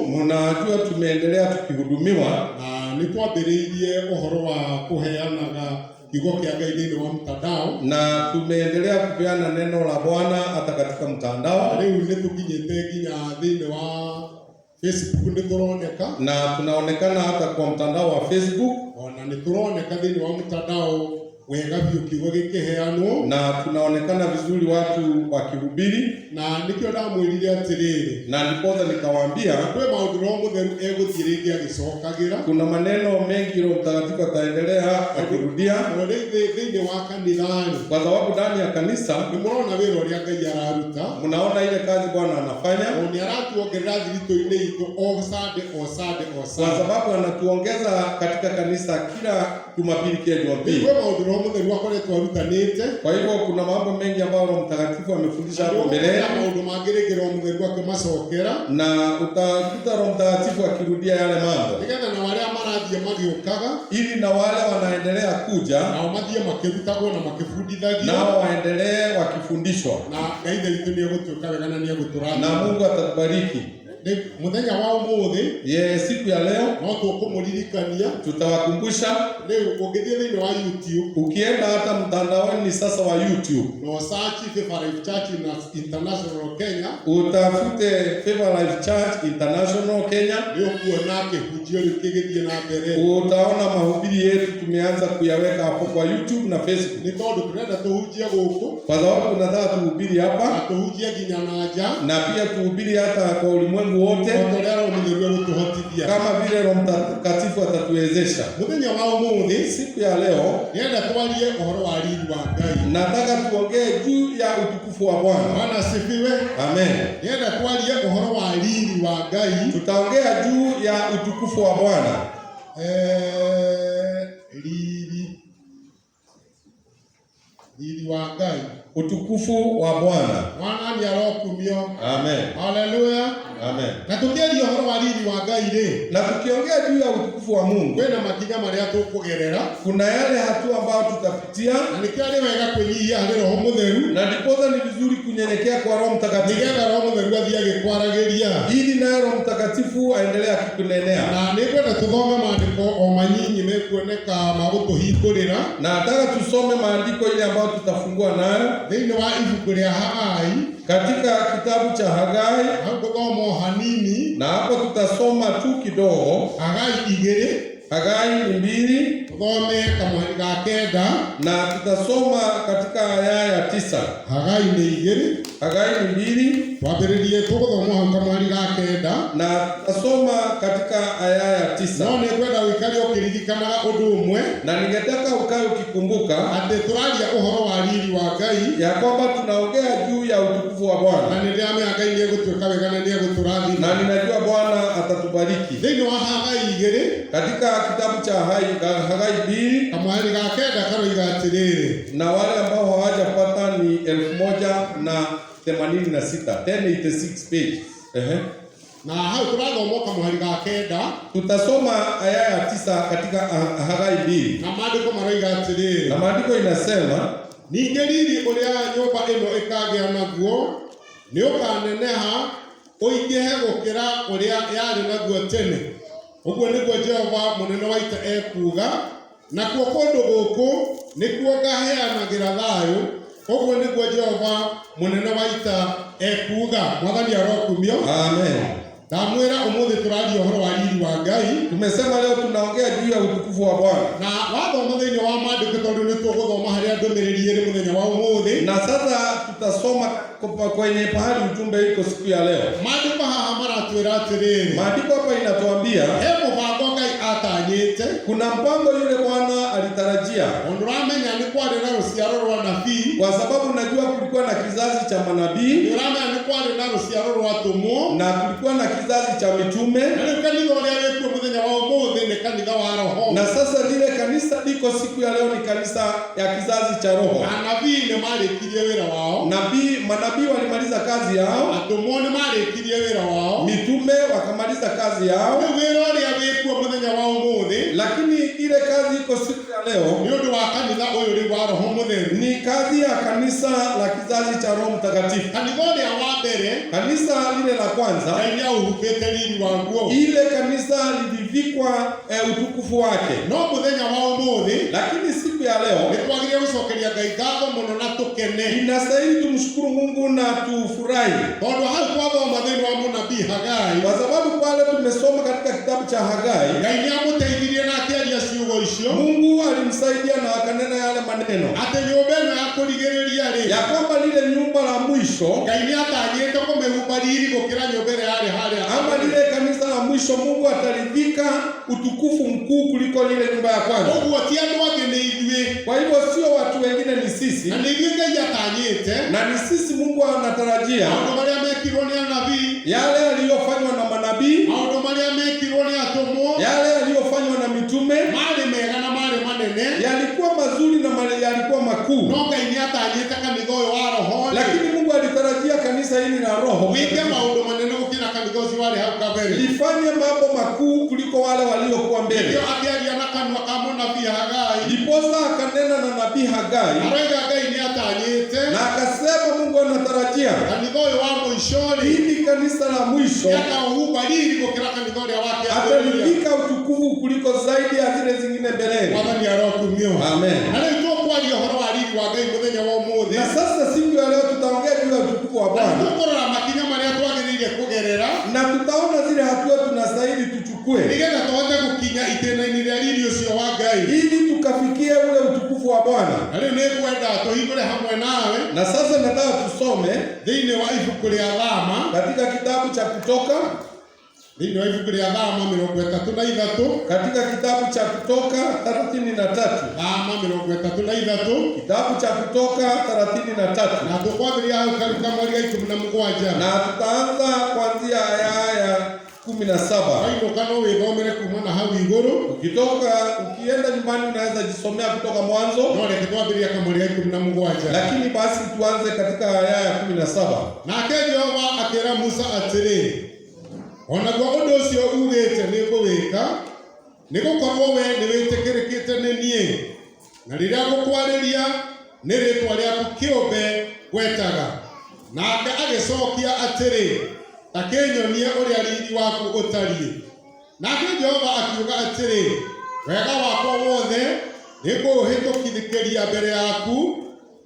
Mnajua tumeendelea tukihudumiwa na nitwambĩrĩirie ũhoro wa kũheanaga kiugo kĩa Ngai thĩinĩ wa mtandao, na tumeendelea kupeana neno la Bwana hata katika mtandao. Rĩu nĩtũkinyĩte nginya thĩinĩ wa Facebook nĩtũroneka, na tunaonekana hata kwa mtandao wa Facebook, ona nĩtũroneka thĩinĩ wa mtandao wega biũ kiugo gĩkĩheanwo, na tunaonekana vizuri watu wakihubiri. Na nikio ndamwĩrire atĩrĩrĩ, na ndiposa nikawaambia kwĩ maũndũ Roho Mũtheru egũthiĩ rĩngĩ agĩcokagĩra. Kuna maneno mengi Roho Mtakatifu ataendelea akirudia thĩinĩ wa kanitha-rĩ, kwa sababu ndani ya kanisa nĩmũrona wĩra ũrĩa Ngai araruta. Mnaona ile kazi Bwana anafanya, na nĩaratuongerera thiritũ-inĩ itũ o Sunday. Kwa sababu anatuongeza katika kanisa kila Jumapili kila Jumapili. Kwa maũndũ Roho Mũtheru akoretwo arutanĩte. Kwa hivyo kuna mambo mengi ambayo Roho Mtakatifu amefundisha hapo mbele, na maũndũ mangĩ rĩngĩ Roho Mũtheru akĩmacokera, na utakuta Roho Mtakatifu akirudia yale mambo, nĩgetha na wale marathiĩ magĩũkaga, ili na wale wanaendelea kuja nao mathiĩ makĩrutagwo na makĩbundithagio, nao waendelee wakifundishwa, na Ngai thitũ nĩegũtuĩka wega na nĩegũtũrathima, na Mungu atatubariki. Muthenya wa ũmũthĩ, siku ya leo no tũkũmũririkania, tutawakumbusha. Rĩu ũngĩthiĩ thĩinĩ wa YouTube, ukienda hata mtandaoni sasa wa YouTube, no search Favor Life Church International Kenya, utafute Favor Life Church International Kenya, ndio kuona kĩhunjio rĩu kĩgĩthiĩ na mbere. Utaona mahubiri yetu tumeanza kuyaweka hapo kwa YouTube na Facebook. Nĩ tondũ tũrenda tũhunjie gũkũ, kwa sababu tunataka tuhubiri hapa na tũhunjie nginya na nja, na pia tuhubiri hata kwa ulimwengu wote, kama vile Roho Mtakatifu atatuwezesha. Muthenya wa ũmũthĩ, siku ya leo, nĩenda twarie ũhoro wa riiri wa Ngai. Nataka tuongee juu ya utukufu wa Bwana. Bwana asifiwe. Amen. Nĩenda twarie ũhoro wa riiri wa Ngai. Tutaongea juu ya utukufu wa Bwana. Riiri wa Ngai, utukufu wa Bwana. Mwana nĩarokumio. Amen. Haleluya. Amen. Na tukiaria ũhoro wa riiri wa Ngai-rĩ, na tukiongea juu ya utukufu wa Mungu, kwĩna makinya marĩa tũkũgerera, kuna yale hatua ambayo tutapitia, na nĩkĩo arĩ wega kwĩnyihia harĩ Roho Mũtheru, na ndiposa ni vizuri kunyenyekea kwa Roho Mtakatifu, nĩgetha Roho Mũtheru athiĩ agĩkwaragĩria, ili naye Roho Mtakatifu aendelee akikunenea. Na nĩngwenda tũthome maandĩko o manyinyi mekuoneka ma gũtũhingũrĩra, na nataka tusome maandiko ile ambayo tutafungua nayo thĩinĩ wa ibuku rĩa Hagai, katika kitabu cha Hagai. Hapo hanini, na hapo tutasoma tu kidogo. Hagai 2, Hagai 2, tusome kamweri ga kenda, na tutasoma katika aya ya 9. Hagai 2, Hagai 2, twambĩrĩrie tũgũthoma kamweri ga kenda, na tutasoma katika aya ya 9. No nĩngwenda ũikare ũkĩririkanaga ũndũ ũmwe, na ningetaka ukae ukikumbuka atĩ tũraria ũhoro wa riiri wa Ngai, ya kwamba tunaongea juu ya utukufu wa Bwana, na nĩndĩramenya Ngai nĩegũtuĩka wega na nĩegũtũrathima, na ninajua Bwana atatubariki. Thĩinĩ wa Hagai 2, katika kitabu cha Hagai 2, kamweri ga kenda karoiga atĩrĩrĩ, na wale ambao hawajapata ni 1086, 1086 page. Na hau tũrathoma kamweri ga kenda, tutasoma aya ya 9 katika Hagai 2, na maandĩko maroiga atĩrĩrĩ, na maandiko inasema, ningĩ riiri ũrĩa nyũmba ĩno ĩkagĩa naguo nĩũkaneneha ũingĩhe gũkĩra ũrĩa yarĩ naguo tene. Ũguo nĩguo Jehova mũnene wa ita ekuuga, nakuo kũndũ gũkũ nĩkuo ngaheanagĩra thayũ. Ũguo nĩguo Jehova mũnene wa ita ekuuga. Mwathani arokumio. Amen. Ndamwĩra ũmũthĩ tũraria ũhoro wa riiri wa Ngai. Tumesema leo tunaongea juu ya utukufu wa Bwana. Na wathoma thĩinĩ wa maandĩko, tondũ nĩtũgũthoma harĩa ndũmĩrĩri ĩrĩ mũthenya wa ũmũthĩ. Na sasa tutasoma kwenye pahali ujumbe iko siku ya leo. Maandĩko haha maratwĩra atĩrĩrĩ, maandiko hapa inatuambia mũbango Ngai atanyĩte, kuna mpango yule Bwana alitarajia. Ũramenya nĩ kwarĩ na rũciaro rwa nabii, kwa sababu najua kulikuwa na kizazi cha manabii. Ũramenya nĩ kwarĩ na rũciaro rwa atũmwo, na kulikuwa na kizazi cha mitume. Na rĩu kanitha ũrĩa wĩkuo mũthenya wa ũmũthĩ nĩ kanitha wa roho. Na sasa lile kanisa liko siku ya leo ni kanisa ya kizazi cha roho. Anabii nĩ marĩkirie wĩra wao, manabii walimaliza kazi yao, atũmwo nĩ marĩkirie wĩra wao, mitume wakamaliza kazi yao. Rĩu wĩra ũrĩa wĩkuo mũthenya wa ũmũthĩ, lakini ile kazi iko siku ya leo ni undu wa kanitha uyu ri wa roho mutheru ni kazi ya kanisa la kizazi cha Roho Mtakatifu. kanitha uria wa mbere Kanisa lile la kwanza, Ngai niauhumbite riri waguo ile kanisa lilivikwa utukufu wake. no muthenya wa umuthi Lakini siku ya leo nitwagire gucokeria Ngai ngatho muno na tukene inastahili tumshukuru Mungu na tufurahi, tondu hau twathoma thiini wa munabii Hagai, kwa sababu pale tumesoma katika kitabu cha Hagai, Ngai niamuteithirie na akiaria ciugo icio Mungu alimsaidia na akanena yale maneno ati nyumba ino ya kurigiriria ri ya kwamba lile nyumba la mwisho Ngai niatanyite kumihumba riri gukira nyumba ria yari haria ama lile kanisa la mwisho, Mungu ataridhika utukufu mkuu kuliko lile nyumba ya kwanza. uguo ti andu angi ni ithuĩ Kwa hivyo sio watu wengine, ni sisi, na nĩ ithuĩ Ngai atanyĩte na ni sisi Mungu anatarajia maũndũ marĩa mekirwo nĩ anabii, yale yaliyofanywa na manabii, maũndũ marĩa mekirwo nĩ atũmwo yale yaliyofanywa na mitume marĩ mega na marĩ manene, yalikuwa mazuri na yalikuwa makuu, no Ngai nĩatanyĩte kanitha ũyũ wa roho, lakini Mungu alitarajia kanisa hili la roho wĩke maũndũ manene gũkĩra kanitha ũcio warĩ hau kabere, lifanye mambo makuu kuliko wale waliokuwa mbele. nĩkĩo akĩaria na kanua ka mũnabii Hagai, Ndiposa akanena na nabii Hagai aroiga Ngai nĩatanyĩte na akasema Mungu anatarajia kanitha ũyũ wa mũico-rĩ hili kanisa la mwisho nĩakahumba riri gũkĩra kanitha ũrĩa wake atalivika utukufu kuliko zaidi ya zile zingine mbeleni. Mwathani arokumio. Amen. Na rĩu tũkwaria ũhoro wa riri wa Ngai mũthenya wa ũmũthĩ, Na sasa siku ya leo tutaongea juu ya utukufu wa Bwana tũkũrora makinya marĩa twagĩrĩire kũgerera na tutaona zile hatua tunastahili tuchukue nĩgetha tũhote gũkinya itĩna-inĩ rĩa riri ũcio wa Ngai. ili tukafikie ule utukufu wa Bwana. Na rĩu nĩngwenda tũhingũre hamwe nawe Na sasa nataka tusome thĩinĩ wa ibuku rĩa Thama, katika kitabu cha Kutoka, thĩinĩ wa ibuku rĩa Thama 33, katika kitabu cha Kutoka 33, Thama 33, kitabu cha Kutoka 33, na tũkwambĩrĩria hau kamweri ga 17 na tutaanza kuanzia aya ya 17. wainũka no wĩthomere kuma na hau igũrũ, Ukienda nyumbani unaweza jisomea kutoka mwanzo, no reke twambĩrĩria kamweri ga 17. lakini basi tuanze katika aya ya 17. Nake Jehova akĩra Musa atĩrĩ, onaguo ũndũ ũcio ugĩte nĩngũwĩka, nĩgũkorwo we nĩwĩtĩkĩrĩkĩte nĩ niĩ, na rĩrĩa ngũkwarĩria nĩ rĩĩtwa rĩaku kĩũmbe gwetaga. Nake agĩcokia atĩrĩ, ta kĩnyonie ũrĩa riri waku ũtariĩ. Nake Jehova akiuga atĩrĩ, wega wakwa wothe nĩngũũhĩtũkithĩkĩria mbere yaku,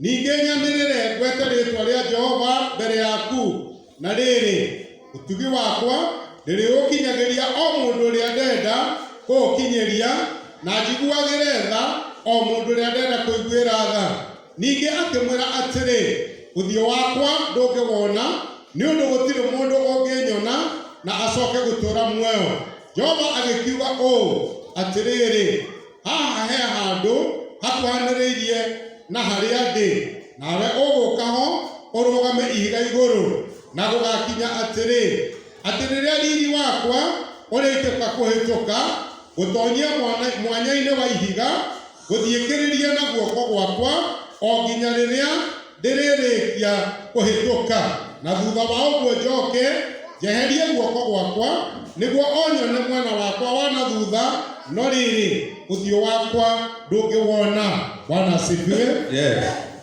ningĩ nyanĩrĩre ngwete rĩĩtwa rĩa Jehova mbere yaku. Na rĩrĩ, ũtugi wakwa ndĩrĩũkinyagĩria o mũndũ ũrĩa ndenda kũũkinyĩria, na njiguagĩre tha o mũndũ ũrĩa ndenda kũiguĩra tha. Ningĩ akĩmwĩra atĩrĩ, ũthiũ wakwa ndũngĩwona, nĩ ũndũ gũtirĩ mũndũ ũngĩnyona na acoke gũtũũra muoyo. Jehova agĩkiuga ũũ atĩrĩrĩ, haha he handũ hakuhanĩrĩirie na harĩa ndĩ, nawe ũgũũka ho ũrũgame ihiga igũrũ, na gũgakinya atĩrĩ, atĩ rĩrĩa riri wakwa ũrĩkĩka kũhĩtũka gũtonyia mwanya-inĩ wa ihiga, gũthiĩkĩrĩrie na guoko gwakwa o nginya rĩrĩa ndĩrĩrĩkia kũhĩtũka, na thutha wa ũguo njoke njeherie guoko gwakwa nĩguo onyone mwena wakwa wa na thutha, no rĩrĩ ũthiũ wakwa ndũngĩwona. Bwana asifiwe. Yes.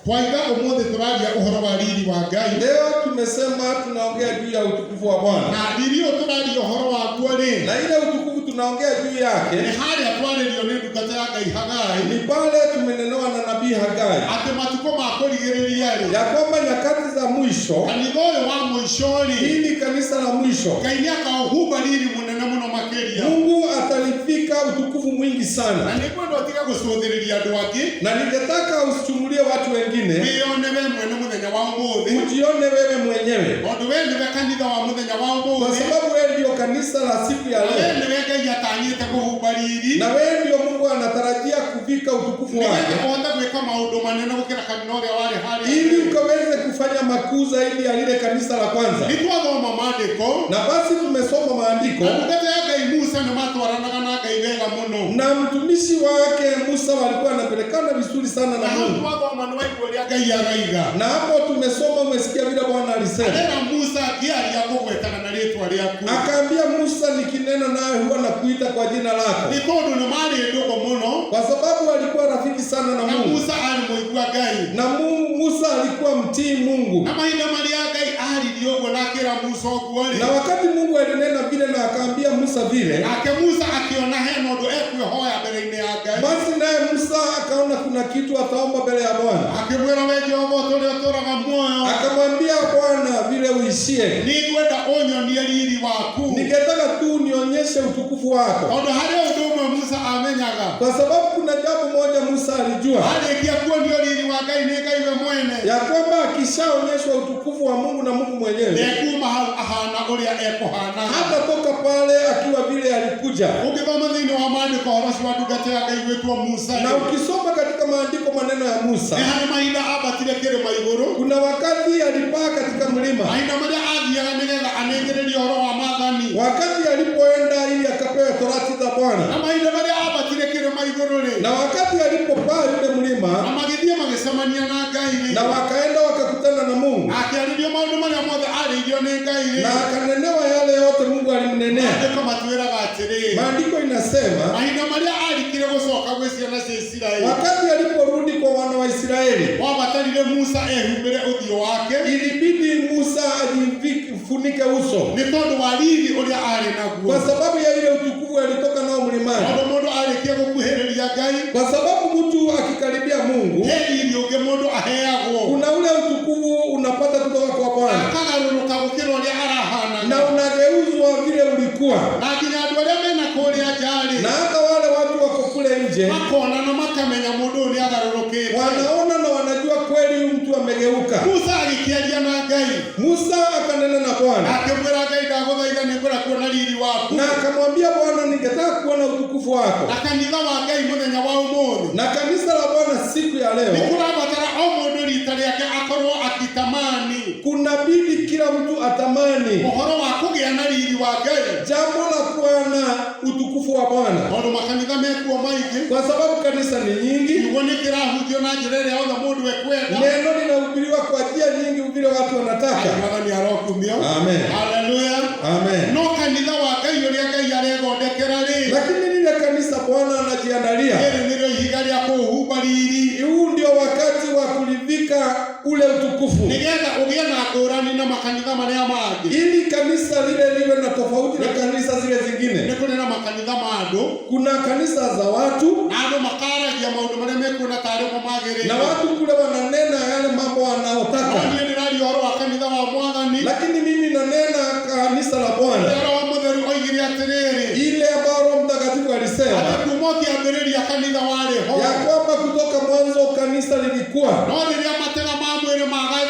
Twaitha ũmũthĩ tũraria ũhoro wa riri wa Ngai. Leo tumesema tunaongea juu ya utukufu wa Bwana. Na riri ũyũ tũraria ũhoro waguo rĩ, Na ile utukufu tunaongea juu yake nĩ harĩa twarĩrio nĩ ndungata ya Ngai Hagai, ni pale tumenenewa na nabii Hagai atĩ matukũ ma kũrigĩrĩria rĩ, ya kwamba nyakati za mwisho, kanitha ũyũ wa mũico rĩ, hili kanisa la mwisho, Ngai nĩakaũhumba riri mũnene mũno makĩria. Mungu atalifika utukufu mwingi Na sana. nĩngwenda ũtige gũcũthĩrĩria andũ angĩ, Na ningetaka usichungulie watu wengine, wĩone we mwene mũthenya wa ũmũthĩ, ujione wewe mwenyewe, tondũ we nĩwe kanitha wa mũthenya wa kwa ũmũthĩ, sababu wewe ndio kanisa la siku ya we leo, nĩwe Ngai atanyĩte kũhumba riri, na wewe ndio Mungu anatarajia kuvika utukufu wake, nĩgetha ũhote gwĩka maũndũ manene gũkĩra kanitha ũrĩa warĩ harĩa ili mbere. ukaweze kufanya makuu zaidi ya lile kanisa la kwanza. Nĩtwathoma maandĩko, Na basi tumesoma maandiko, na ndungata ya Ngai Musa nĩmatwaranaga na Ngai wega mũno. na mtumishi wake Musa walikuwa wanapelekana vizuri sana Na na hau Mungu. twathoma nĩ waigua ũrĩa Ngai araiga. Na hapo tumesoma, umesikia vile Bwana alisema, Arera Musa ngĩaria ngũgwetaga na rĩĩtwa rĩaku. akaambia Musa, nikinena nawe huwa nakuita kuita kwa jina lako, ni tondu ni mari ndogo muno, kwa sababu alikuwa rafiki sana na Mungu. Musa alimuigua Ngai, na Musa alikuwa mtii Mungu. Na mahinda maria Ngai aririo na kira Musa ogwori, na wakati Mungu alinena vile na akaambia Musa vile, ake Musa akiona heno ndo ekwihoya mbere-ini ya Ngai, basi naye Musa akaona kuna kitu ataomba mbele ya Bwana. akimwira we Jehova turi turaga muoyo, akamwambia Bwana vile uishie, ningwenda unyonie riri waku, ningetaka tu nionyeshe utukufu wako. tondu hari undu umwe Musa amenyaga, kwa sababu kuna jambo moja Musa alijua, arikia kuonio riri wa Ngai ni Ngai we mwene, ya kwamba akishaonyeshwa utukufu wa Mungu na Mungu mwenyewe, nekuma ahana uria ekuhana, hata toka pale akiwa vile alikuja. Ukithoma thiini wa maandiko horoci wa ndungata ya Ngai gwitwo Musa, na ukisoma katika maandiko maneno ya Musa, ni hari mahinda ambatire kirima iguru, kuna wakati alipaa katika mlima, mahinda maria athiaga nigetha anengererie uhoro wa maathani, wakati alipoenda ili akapewe torati za Bwana, na mahinda maria ambatire kirima iguru ri, na wakati alipopaa yule mlima, na magithie magicemania na Ngai ri, na wakaenda wakakutana na Mungu, akiaririo maundu maria mothe ariirio ni Ngai ri, na akanenewa yale yote Mungu alimnenea. maandiko matwiraga atiri, Maandiko inasema mahinda maria arikire gucoka gwi ciana cia Isiraeli, wakati aliporudi kwa wana wa Israeli, wabatarire Musa ehumbire uthio wake, ilibidi Musa ajifunike uso, ni tondu wa riri uria ari naguo, kwa sababu ya ile utukufu alitoka nao mlimani. mundu arikia gukuhiriria Ngai, Kwa sababu mtu akikaribia Mungu, he riri ungi mundu aheagwo, kuna ule utukufu unapata kutoka kwa Bwana, akagaruruka gukira uria arahana, na unageuzwa vile ulikuwa, na nginya andu aria mena kuria njari, na hata wale watu wako kule nje makona na makamenya mundu ni agarurukite, wanaona na wanajua kweli huyu mtu amegeuka. Musa agikiaria na Ngai, Musa akanena na Bwana, akimwira Ngai ndaguthaitha ningwenda kuona riri waku, na akamwambia Bwana, ningetaka kuona utukufu wako. na kanitha wa Ngai muthenya wa umuthi, Na kanisa la Bwana siku ya leo, nikurabatara o mundu rita riake akorwo akitamani kuna bidi kila mtu atamani uhoro wa kugia na riri wa Ngai, jambo la kuwa na utukufu wa Bwana, tondu makanitha mekuo maingi, kwa sababu kanisa ni nyingi, kiugo ni kirahunjio na njira iria othe mundu ekwenda, neno linahubiriwa kwa njia nyingi vile watu wanataka. mwathani arokumio, Amen. haleluya, Amen. no kanitha wa Ngai uria Ngai arethondekera ri, Lakini lile kanisa Bwana anajiandalia, iri nirio ihiga ria kuhumba riri, huu ndio wakati wa kulivika ule utukufu, nigetha ugie na ngurani na makanitha maria mangi, ili kanisa lile liwe na tofauti na kanisa zile zingine. ni kuri na makanitha ma andu, Kuna kanisa za watu, na andu makaragia maundu maria mekuona tari mo magirire, na watu kule wananena yale mambo wanaotaka, niĩ ndĩraria ũhoro wa kanitha wa Mwathani, lakini mimi nanena kanisa la Bwana ũhoro wa Mũtheru oigire atĩrĩrĩ, ile ambayo Roho Mtakatifu alisema atĩ kuuma kĩambĩrĩria kanitha warĩ ho, ya kwamba kutoka mwanzo kanisa lilikuwa, no rĩrĩa matega ma mwĩrĩ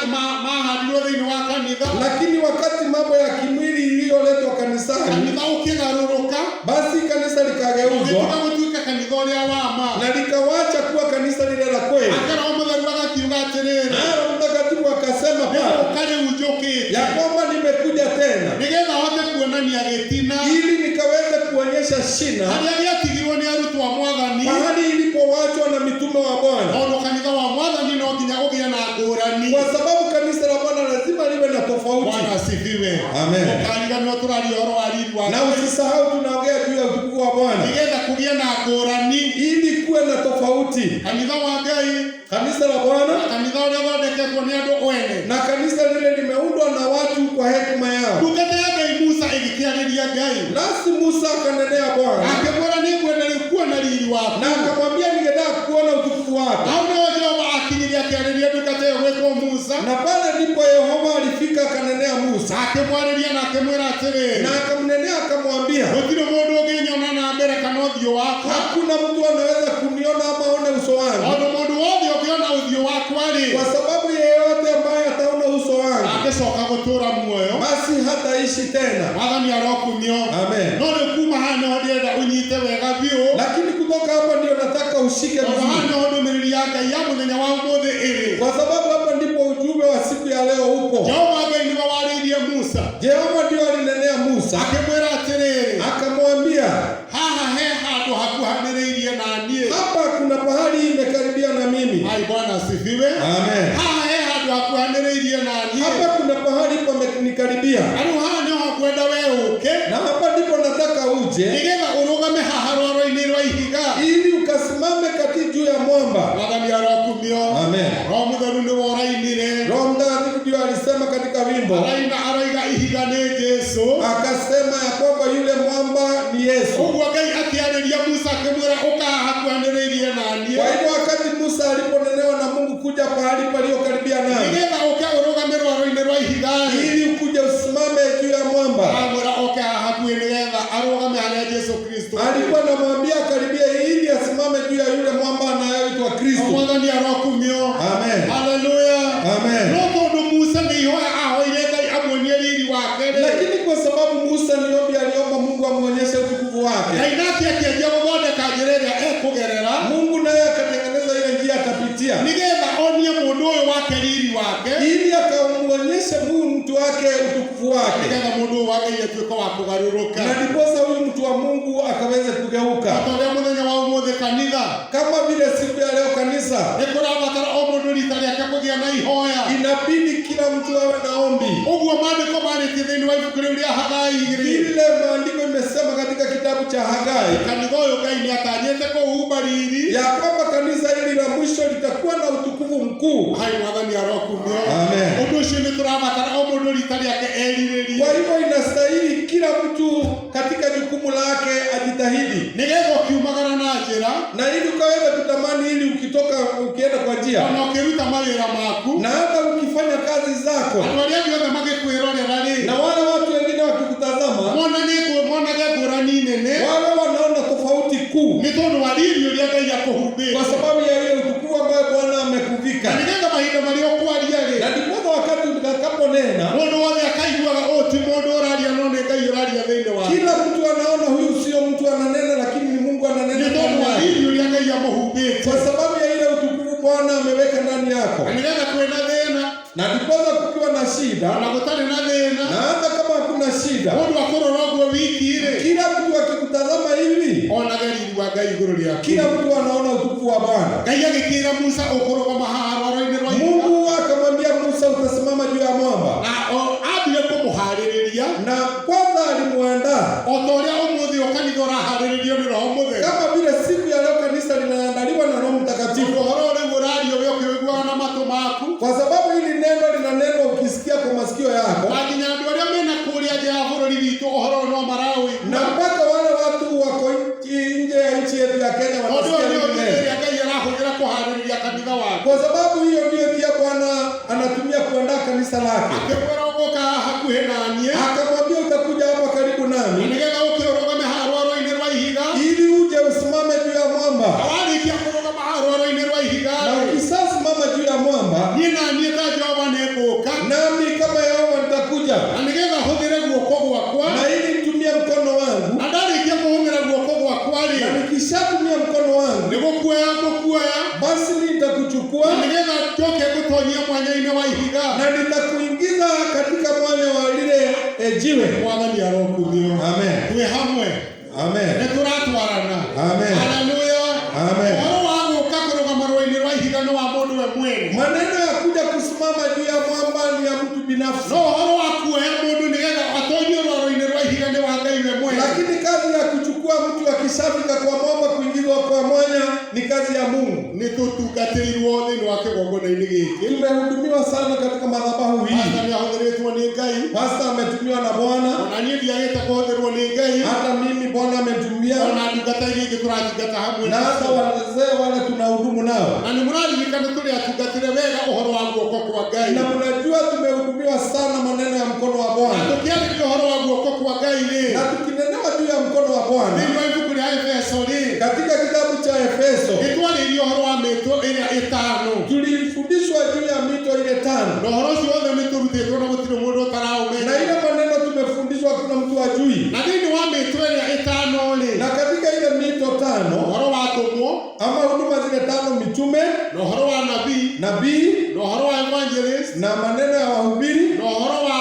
mahandirwo thĩinĩ wa kanitha, lakini wakati mambo ya kimwili iliyoletwa kanisani, kanitha ũkĩgarũrũka, basi kanisa likageuzwa ũgĩtiga gũtuĩka kanitha ũrĩa wa ma, na likawacha kuwa kanisa lile la kweli. ake Roho Mũtheru agakiuga atĩrĩrĩ, Na Roho Mtakatifu akasema pale nĩgũka rĩu njũkĩte, ya kwamba nimekuja tena nĩgetha hote kuonania gĩtina ili nikaweze kuonyesha shina harĩa gĩatigirwo nĩ arutwo a Mwathani, mahali ilipowachwa na mitume wa Bwana, tondũ kanitha wa Mwathani no nginya ũgĩe na ngũrani. kwa sababu kanisa la Bwana lazima liwe na tofauti. Bwana asifiwe. Amen. Ũkariganĩrwo tũraria ũhoro wa riri wa Na usisahau tunaongea juu ya utukufu wa Bwana, nĩgetha kũgĩe na ngũrani, ili kuwe na tofauti. kanitha wa Ngai, Kanisa la Bwana kanitha ũrĩa thondeketwo nĩ andũ ene, na kanisa lile limeundwa na watu kwa hekima yao. ndungata ya Ngai Musa ĩgĩkĩarĩria Ngai, Nasi Musa akanenea Bwana akĩmwĩra nĩngwenda rĩu kuona riri waku, na akamwambia, ningetaka kuona utukufu wako. hau nĩho Jehova akinyirie akĩarĩria ndungata ĩyo gwĩtwo Musa, Na pale ndipo Yehova alifika akanenea Musa, akĩmwarĩria na akĩmwĩra atĩrĩrĩ, na akamnenea akamwambia, gũtirĩ mũndũ ũngĩnyona na mbere kana ũthiũ wakwa, hakuna mtu anaweza kuniona ama aone uso wangu, tondũ mũndũ wothe ũngĩona ũthiũ wakwa-rĩ, kwa sababu yeyote ambaye ataona uso wangu angĩcoka gũtũũra muoyo. basi hataishi tena. Mwathani arokumio. Amen. No rĩu kuma haha nĩho ndĩrenda ũnyite wega biũ, Lakini kutoka hapa ndio nataka ushike tondũ haha vizuri, nĩho ndũmĩrĩri ya Ngai ya mũthenya wa ũmũthĩ ĩrĩ. kwa sababu hapa ndipo ujumbe wa siku ya leo upo. Jehova Ngai nĩwe warĩirie Musa, Jehova ndio alinenea Musa akĩmwĩra atĩrĩrĩ, akamwambia, haha he handũ hakuhanĩrĩirie na niĩ. hapa kuna pahali imekaribia na mimi. Ai, Bwana asifiwe. Amen. Haha he handũ hakuhanĩrĩirie na niĩ. Hapa kuna pahali pamenikaribia, Na rĩu haha nĩho ngwenda we ũke, na hapa ndipo nataka uje nĩgetha ũrũgame ihiga ili ukasimame kati juu ya mwamba. Mwathani arokumio. Amen. Roho Mũtheru nĩ worainire. Roho Mtakatifu ndio alisema katika wimbo, Araiga ihiga nĩ Jesu, akasema ya kwamba yule mwamba ni Yesu. Ũguo Ngai akĩarĩria Musa akĩmwĩra ũkaha hakuhanĩrĩirie naniĩ. Kwa hivyo wakati Musa aliponenewa na Mungu kuja pahali paliokaribia naye, Nĩgetha ũke ũrũgame rwaro-inĩ rwa ihiga, ili ukuje usimame juu ya mwamba, amwĩra ũke haha hakuhĩ nĩgetha arũgame harĩa Jesu Kristo. alikuwa anamwambia karibia ili asimame juu ya yule mwamba anayeitwa Kristo. Mwathani arokumio. Amen. Haleluya. Amen. No tondũ Musa nĩ ihoya ahoire Ngai amwonie riri wake, Lakini kwa sababu Musa niombi aliomba Mungu amuonyeshe utukufu wake, Ngai nake akĩanjia gũthondeka njĩra ĩrĩa ekũgerera, Mungu naye akatengeneza ile njia atapitia, nĩgetha onie mũndũ ũyũ wake riri wake, ili akamuonyeshe huyu mtu wake utukufu wake, nĩgetha mũndũ ũyũ wa Ngai atuĩke wa kũgarũrũka. na ndiposa huyu mtu wa Mungu akaweze kugeuka. Ũrĩa mũthenya wa ũmũthĩ kanitha, Kama vile siku ya leo kanisa nĩ kũrabatara o mũndũ rita rĩake kũgĩa na ihoya. inabidi kila mtu awe na ombi. Ũguo maandĩko marĩtie thĩinĩ wa ibuku rĩu rĩa Hagai Vile maandiko imesema katika kitabu cha Hagai kanitha ũyũ Ngai nĩ atanyĩte kũhumba riri. ya kwamba kanisa hili la mwisho litakuwa na utukufu mkuu. Hai Mwathani arokumio. Amen. Ũndũ ũcio nĩ tũrabatara o mũndũ rita rĩake erirĩrie, Kwa hivyo inastahili kila mtu katika jukumu lake ajitahidi, nĩgetha ũkiumagara na njĩra, na ili ukaweza kutamani, ili ukitoka ukienda kwa njia ona ũkĩruta mawĩra maku, na hata ukifanya kazi zako, andũ arĩa angĩ othe magĩkwĩrorera rĩ, na wale watu wengine wakikutazama monage ngũrani nene, wale wanaona tofauti kuu, nĩ tondũ wa riri ũrĩa Ngai akũhumbĩte. kwa sababu ya ile utukufu ambayo Bwana amekuvika. Na nĩgetha mahinda marĩa ũkwaria rĩ, Na ndipo wakati utakaponena, mũndũ wothe akaiguaga ti mũndũ ũraria no nĩ Ngai ũraria thĩinĩ wake, kila mtu anaona huyu sio mtu ananena, lakini ni Mungu ananena nĩ tondũ ndani wa yake, riri ũrĩa Ngai amũhumbĩte. kwa sababu ya ile utukufu Bwana ameweka ndani yako. Na nĩgetha kwĩna thĩna, Na ndiposa kukiwa na shida, ona gũtarĩ na thĩna, na hata kama hakuna shida, mũndũ akũrora ũguo wiki rĩ, kila mtu akikutazama hivi, onage riri wa Ngai igũrũ rĩaku. kila mtu anaona utukufu wa Bwana. Ngai agĩkĩra Musa ũkũrũgama haha rwaro-inĩ rwa ihiga, Mungu akamwambia Musa, utasimama juu ya mwamba, na ambire kũmũharĩrĩria, na kwanza alimuandaa o ta ũrĩa ũmũthĩ kanitha ũraharĩrĩrio nĩ Roho Mũtheru. kama vile siku ya leo kanisa linaandaliwa na Roho Mtakatifu, Ũhoro ũrĩa ũrario we ũkĩiguaga na matũ maku, kwa sababu hili neno linanenwa ukisikia kwa masikio yako, na nginya andũ arĩa mena kũrĩa nja ya bũrũri witũ ũhoro ũyũ no marawĩigua. na mpaka wale watu wako nje ya nchi yetu ya Kenya Tondũ wanasikia ũyũ hili nĩ neno, njĩra Ngai arahũthĩra kũharĩrĩria kanitha wake. kwa sababu hiyo ndiyo njia Bwana anatumia kuandaa kanisa lake. Akĩmwĩra ũgũka hakuhĩ naniĩ, Akamwambia utakuja hapa karibu na nami, nĩgetha ũkĩrũgame haha rwaro-inĩ rwa ihiga, ili uje usimame juu ya mwamba, na warĩkia kũrũgama haha rwaro-inĩ rwa ihiga na rĩ, ukisasimama juu ya mwamba, niĩ na niĩ ta Jehova nĩngũka, nami kama Yehova nitakuja, na nĩgetha hũthĩre guoko gwakwa, na ili nitumie mkono wangu, na ndarĩkia kũhũthĩra guoko gwakwa rĩ, na nikishatumia mkono wangu, nĩgũkuoya ngũkuoya, basi nitakuchukua na nĩgetha njoke ngũtonyie mwanya-inĩ wa ihiga. na nitakuingiza katika mwanya wa lile jiwe. Mwathani arokumio. Amen. Twĩ hamwe, Amen. nĩtũratwarana. Amen. Haleluya. Amen. Ũhoro wa gũka kũrũgama rwaro-inĩ rwa ihiga nĩ wa mũndũ we mwene, Maneno ya kuja kusimama juu ya mwamba ni ya mtu binafsi, no ũhoro wa kuoya mũndũ nĩgetha atonyio rwaro-inĩ rwa ihiga nĩ wa Ngai we mwene. lakini kazi ya kuchukua mtu akishafika kwa mwamba kuingizwa kwa mwanya ni kazi ya Mungu. Nĩtũtungatĩirwo thĩinĩ wa kĩgongona-inĩ gĩkĩ. Tumehudumiwa sana katika madhabahu hii. Pastor nĩahũthĩrĩtwo nĩ Ngai, Pastor ametumiwa na Bwana, ona niĩ ndiagĩte kũhũthĩrwo nĩ Ngai, hata mimi Bwana ametumia, ona ndungata iria ingĩ tũratungata hamwe na hata wazee wale tunahudumu nao, na nĩ mũraririkana tũrĩ atungatĩre wega ũhoro wa guoko kwa Ngai, na mnajua tumehudumiwa sana maneno ya mkono wa na Bwana, tũkĩarĩria ũhoro wa guoko kwa Ngai rĩ, na tukinenewa juu ya mkono wa Bwana thĩinĩ wa ibuku rĩa Efeso rĩ, katika kitabu cha Efeso nĩtwarĩirie ũhoro wa mĩtũ ĩrĩa ĩtano, tulifundishwa juu ya mito ile tano, na ũhoro ũcio wothe nĩtũrutĩtwo na gũtirĩ mũndũ na ũtaraũmenya. ile maneno tumefundishwa kuna mtu ajui. Na thĩinĩ wa mĩtũ ĩrĩa ĩtano rĩ, Na katika ile mito tano ũhoro wa tũmwo, ama huduma zile tano, mitume, na ũhoro wa nabii na ũhoro wa evangelist, na maneno ya wahubiri na ũhoro wa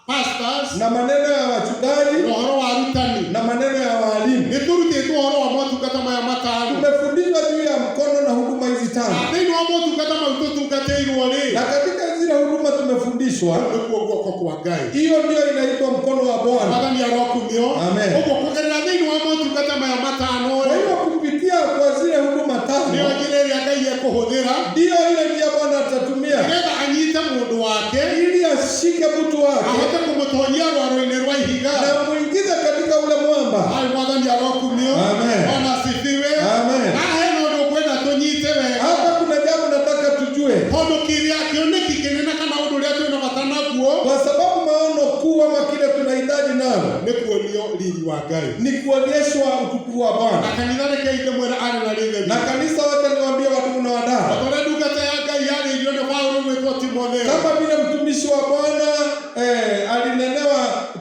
pastors, na maneno ya wachungaji na ũhoro wa arutani, na maneno ya walimu. nĩtũrutĩtwo ũhoro wa motungata maya matano. Tumefundishwa juu ya mkono na huduma hizi Na tano, thĩinĩ wa motungata mau tũtungatĩirwo rĩ, na katika zile huduma tumefundishwa, nĩkuo guoko kwa Ngai. hiyo ndio inaitwa mkono wa Bwana. Mwathani arokumio. Amen. Ũguo kũgerera thĩinĩ wa motungata maya matano Kwa rĩ, hiyo kupitia kuhuthira ndio ile njia Bwana atatumia nigetha anyite mundu wake ili ashike mtu wake ahote kumutonyia rwaro-ini rwa ihiga na muingize katika ule mwamba. ai mwathani arokumio. Amen. Ona asifiwe. Amen. Na heno ndo kwenda tunyite wega Hapa kuna jambo nataka tujue, tondu kiria kioneki kinene kana undu uria twina bata naguo kwa sababu maono kuu ama kile tunahitaji nalo ni kuonio riri wa Ngai ni kuonyeshwa utukufu wa na Bwana. kanitha rekeire mwera ari na ringi Na kanisa wote niwaambie watu na wadau, tore ndungata ya Ngai yari irio ni Paulo mwitwo Timotheo kama vile mtumishi wa Bwana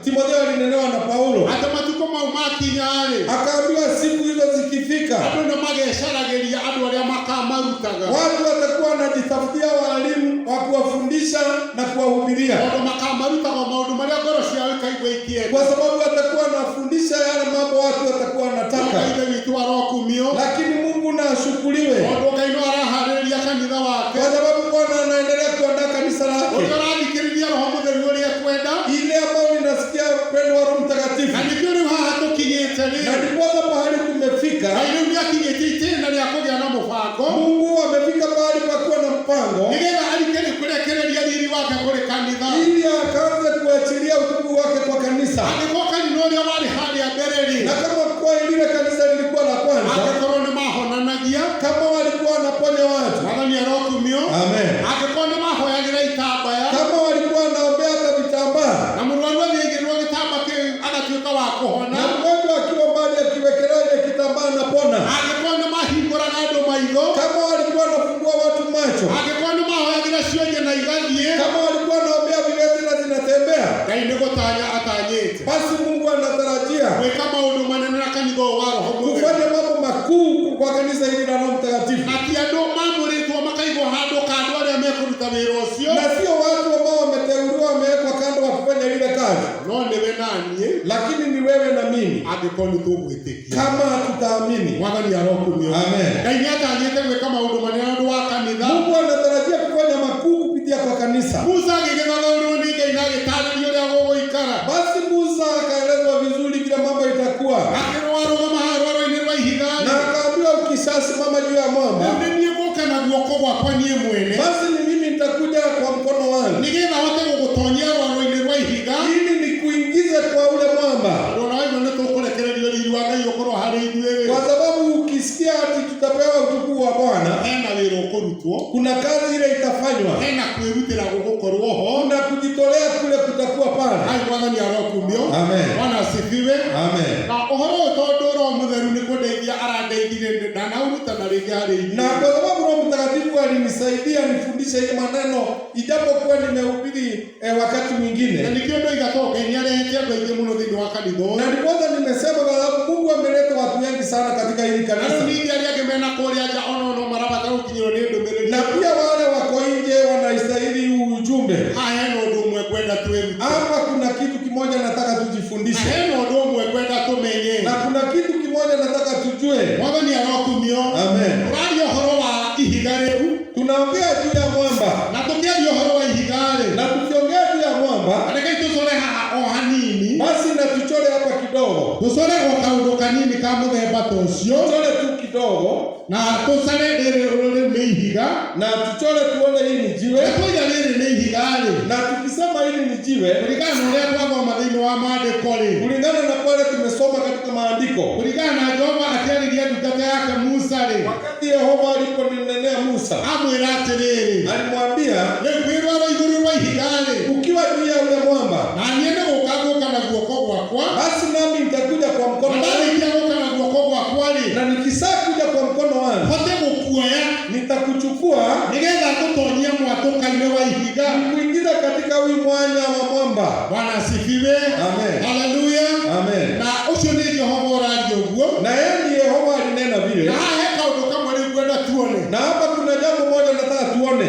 Timotheo alinenewa na Paulo, ati matuko mau makinyari akaambiwa siku hizo zikifika andu ni magecaragiria andu aria makamarutaga watu watakuwa wanajitafutia walimu wa kuwafundisha na kuwahubiria, andu makamarutaga maundu maria ngoro ciao ikaigua ikienda kwa sababu watakuwa wanafundisha yale mambo watu watakuwa wanataka. Ngai witu arokumio Lakini Mungu na ashukuriwe, tondu Ngai no arahariria kanitha wake kwa sababu Bwana anaendelea kuandaa kanisa lake, uria arathikiriria Roho Mutheru uria kwenda ile ambayo linasikia upendo wa Roho Mtakatifu, na nikio riu haha tukinyite na ri ndiposa pahali tumefika. Ngai riu niakinyite itenda ria kugia na mubango Mungu amefika pahali pa kuwa na mpango nigetha arikeni kurekereria riri wake kuri kanitha ili akaanze kuachilia utukufu wake kwa kanisa. angĩkorwo kanitha ũrĩa warĩ harĩa mbere rĩ Na kama kwa lile kanisa lilikuwa la kwanza, angĩkorwo nĩ mahonanagia kama walikuwa wanaponya watu, mwathani arokumio amen, angĩkorwo nĩ mahoyagĩra itambaya kama walikuwa wanaombea hata vitambaa, na mũrwaru athĩnjĩrwo gĩtamba kĩu agatuĩka wa kũhona na mgonjwa akiwa mbali akiwekelewa ile kitambaa anapona, angĩkorwo nĩ mahingũraga andũ maitho kama walikuwa wanafungua watu macho, angĩkorwo nĩ mahoyagĩra cionje na igathiĩ kama walikuwa wanaombea viwete na zinatembea, Ngai nĩ gũtanya atanyĩte basi Mungu anatarajia gwĩka maũndũ manene na kanitha ũyũ wa Roho Mũtheru kufanya mambo makuu kwa kanisa hili la Roho Mtakatifu, na ti andũ mamũrĩtwo makaigwo handũ kando arĩa mekũruta wĩra ũcio na sio watu ambao wameteuliwa wamewekwa kando wa kufanya ile kazi, no nĩwe na niĩ lakini ni wewe na mimi angĩkorwo nĩ tũgwĩtĩkia kama tutaamini. mwathani arokumio. Amen. Ngai nĩatanyĩte gwĩka maũndũ manene na ũndũ wa kanitha Mungu anatarajia kufanya makuu kupitia kwa kanisa. Musa agĩgĩthathaũrĩrwo nĩ Ngai na agĩtaarĩrio ũrĩa gũgũikara Basi Musa akaelezwa vizuri vile mambo itakuwa, akĩrwo arũgama haha rwaro-inĩ rwa ihiga na akaambiwa ukishasimama juu ya mwamba, rĩu nĩ niĩ ngũka na guoko gwakwa niĩ mwene basi ni mimi nitakuja kwa mkono wangu nĩgetha hote gũgũtonyia rwaro-inĩ rwa ihiga ili nikuingize kwa ule mwamba, andũ ona waigua nĩ tũkũrekererio riri wa Ngai ũkorwo harĩ ithuĩ kwa sababu ukisikia ati tutapewa utukufu wa Bwana, hena wĩra ũkũrutwo kuna kazi ile itafanywa, hena kwĩrutĩra gũgũkorwo ho kuna kujitolea kule kutakuwa pale. ai mwathani arokumio. Amen. Bwana asifiwe. Amen. Na ũhoro ũyũ tondũ Roho Mũtheru nĩ kũndeithia arandeithire ndanaũruta na rĩngĩ harĩ ithuĩ Na kwa sababu Roho Mtakatifu alinisaidia nifundishe hii maneno ijapokuwa nimehubiri wakati na mwingine, nĩkĩo ũndũ igatoka Ngai nĩarehete andũ aingĩ mũno thĩinĩ wa kanitha ũyũ na ndiposa nimesema kwa sababu Mungu ameleta watu wengi sana katika hili na rĩu kanisa, ningĩ arĩa angĩ mena kũrĩa nja ono marabatara gũkinyĩrwo nĩ ndũmĩrĩri na pia wale wako nje wanastahili huu ujumbe. haha hena ũndũ ũmwe ngwenda twĩrute Hapa kuna kitu kimoja nataka na tujifundishe, hena ũndũ ũmwe ngwenda tũmenye na kuna kitu kimoja nataka tujue. mwathani arokumio. Amen. Tũraria ũhoro wa ihiga rĩu Tunaongea juu ya mwamba, na tũkĩaria ũhoro wa ihiga rĩ na tukiongea juu ya mwamba, rekei tũcore haha o hanini basi na tuchore hapa kidogo, tũcore o kaũndũ kanini ka mũthemba ta ũcio tuchore tu kidogo, na tũcare rĩrĩ nĩ ihiga na tuchore tuone hii ni jiwe, na tũiga rĩrĩ nĩ ihiga rĩ na tukisema hili ni jiwe, kũringana na ũrĩa twathoma thĩinĩ wa maandĩko rĩ kulingana na pale tumesoma katika maandiko, kũringana na Jehova akĩarĩria ndungata yake Musa rĩ wakati Yehova aliponenea Musa amwĩra atĩrĩrĩ alimwambia, rĩu kwĩrwaro igũrũ rwa ihiga rĩ ukiwa juu ya ule mwamba, na niĩ nĩ gũka na guoko gwakwa basi nami nitakuja kwa na mkono wangu, ndarĩkia gũka na guoko gwakwa rĩ na nikisakuja kwa mkono wangu hote gũkuoya nitakuchukua nĩgetha tũtonyie mwatũka-inĩ wa ihiga. kuingiza katika huu mwanya wa mwamba. Bwana asifiwe. Amen. Haleluya. Amen. Na ũcio nĩ Jehova ũraria ũguo Na yeye ndiye Yehova alinena vile, na haha he kaũndũ kamwe rĩu ngwenda tuone na hapa kuna jambo moja nataka tuone,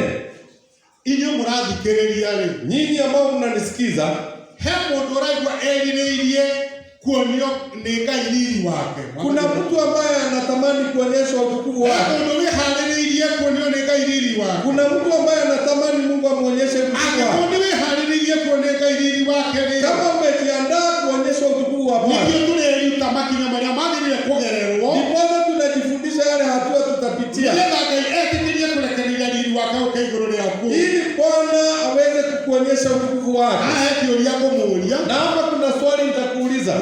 inyuĩ mũrathikĩrĩria rĩ nyinyi ambao mnanisikiza. he mũndũ ũraigua erirĩirie kuonio nĩ Ngai riri wake. Kuna mtu ambaye anatamani kuonyeshwa utukufu he wake. mũndũ wĩharĩrĩirie kuonio nĩ Ngai riri wake. Kuna mtu ambaye anatamani Mungu amuonyeshe utukufu angĩkorwo wake. nĩ wĩharĩrĩirie kuonio Ngai riri wake rĩ Kama umejiandaa kuonyeshwa utukufu wa Bwana, nĩkĩo tũreruta makinya marĩa magĩrĩire kũgererwo ndiposa tunajifundisha yale hatua tutapitia, nĩgetha Ngai etĩkĩrie kũrekereria kuonyesha utukufu wake. Na hapa kuna swali nitakuuliza.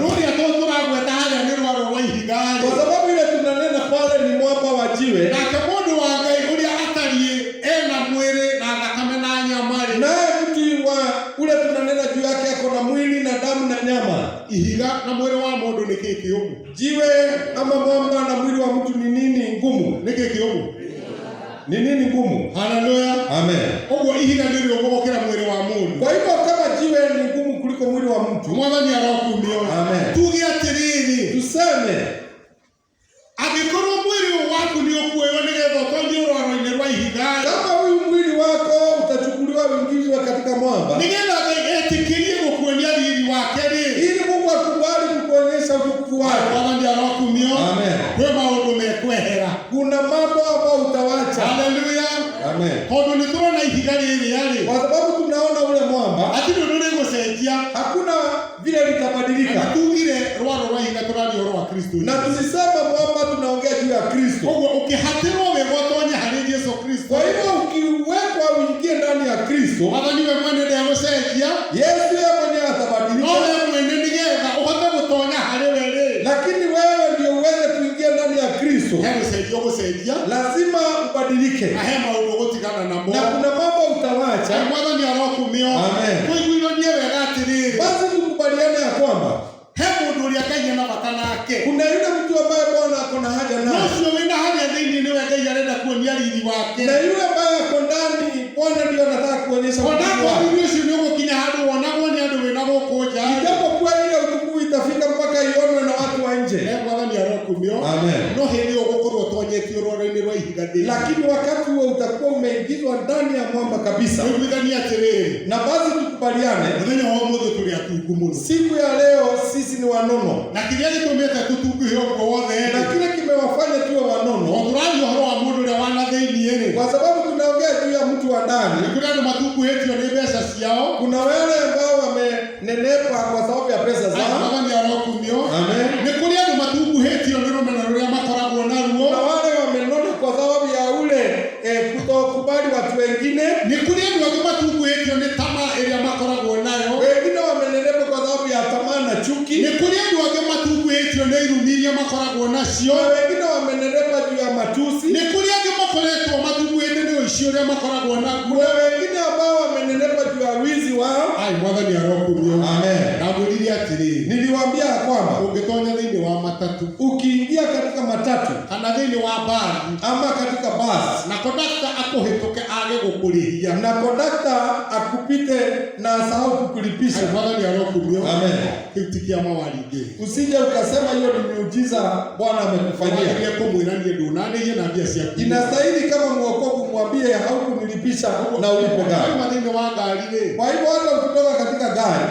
Kwa sababu ile tunanena pale ni mwamba wa jiwe. Naye mtu wa ule tunanena juu yake ako na mwili na damu na nyama. Jiwe ama mwamba na mwili wa mtu ni nini ngumu? Ni nini ngumu? Haleluya. Amen. Kwa hivyo kama jiwe ni ngumu kuliko mwili wa mtu, amen, tuseme kama huyu mwili wako utachukuliwa uingizwe katika mwamba, ili Mungu akubali kukuonyesha utukufu wake. Amen. Kuna mambo ambayo utawacha. Haleluya. Amen. Kwa sababu tunaona ule mwamba hakuna vile litabadilika. Na tulisema mwamba tunaongea juu ya Kristo. Kwa hivyo ukiwekwa uingie ndani ya Kristo, Yesu yeye mwenyewe atabadilika. Lakini wewe ndio uweze kuingia ndani ya Kristo, lazima ubadilike. Na kuna mambo utawacha. Amen. Basi tukubaliane ya kwamba kuna yule mtu ambaye Bwana ako na haja naye, na yule ambaye ako ndani Bwana ndio anataka kuonyesha ijapokuwa ile utukufu itafika mpaka ionwe na watu wa nje. Amen. Lakini wakati huo utakuwa umeingizwa ndani ya mwamba kabisa. Na basi tukubaliane, siku ya leo sisi ni wanono, na kile kimewafanya tuwe wanono kwa sababu tunaongea juu ya mtu wa ndani. Kuna wale ambao wamenenepa kwa sababu ya pesa zao. Amen. Na wale wamenona kwa sababu ya ule kutokubali watu wengine. Wengine wamenenepa kwa sababu ya tamaa na chuki. Wengine wamenenepa juu ya matusi. Wengine ambao wamenenepa juu ya wizi wao. Amen. Niliwaambia kwamba ukiingia katika matatu ama katika basi na kondakta akupite na sahau kukulipisha, amen, usije ukasema hiyo ni miujiza Bwana amekufanyia. Inastahili kama mwokovu mwambie haukunilipisha na ulipo gari. Kwa hivyo hata ukitoka katika gari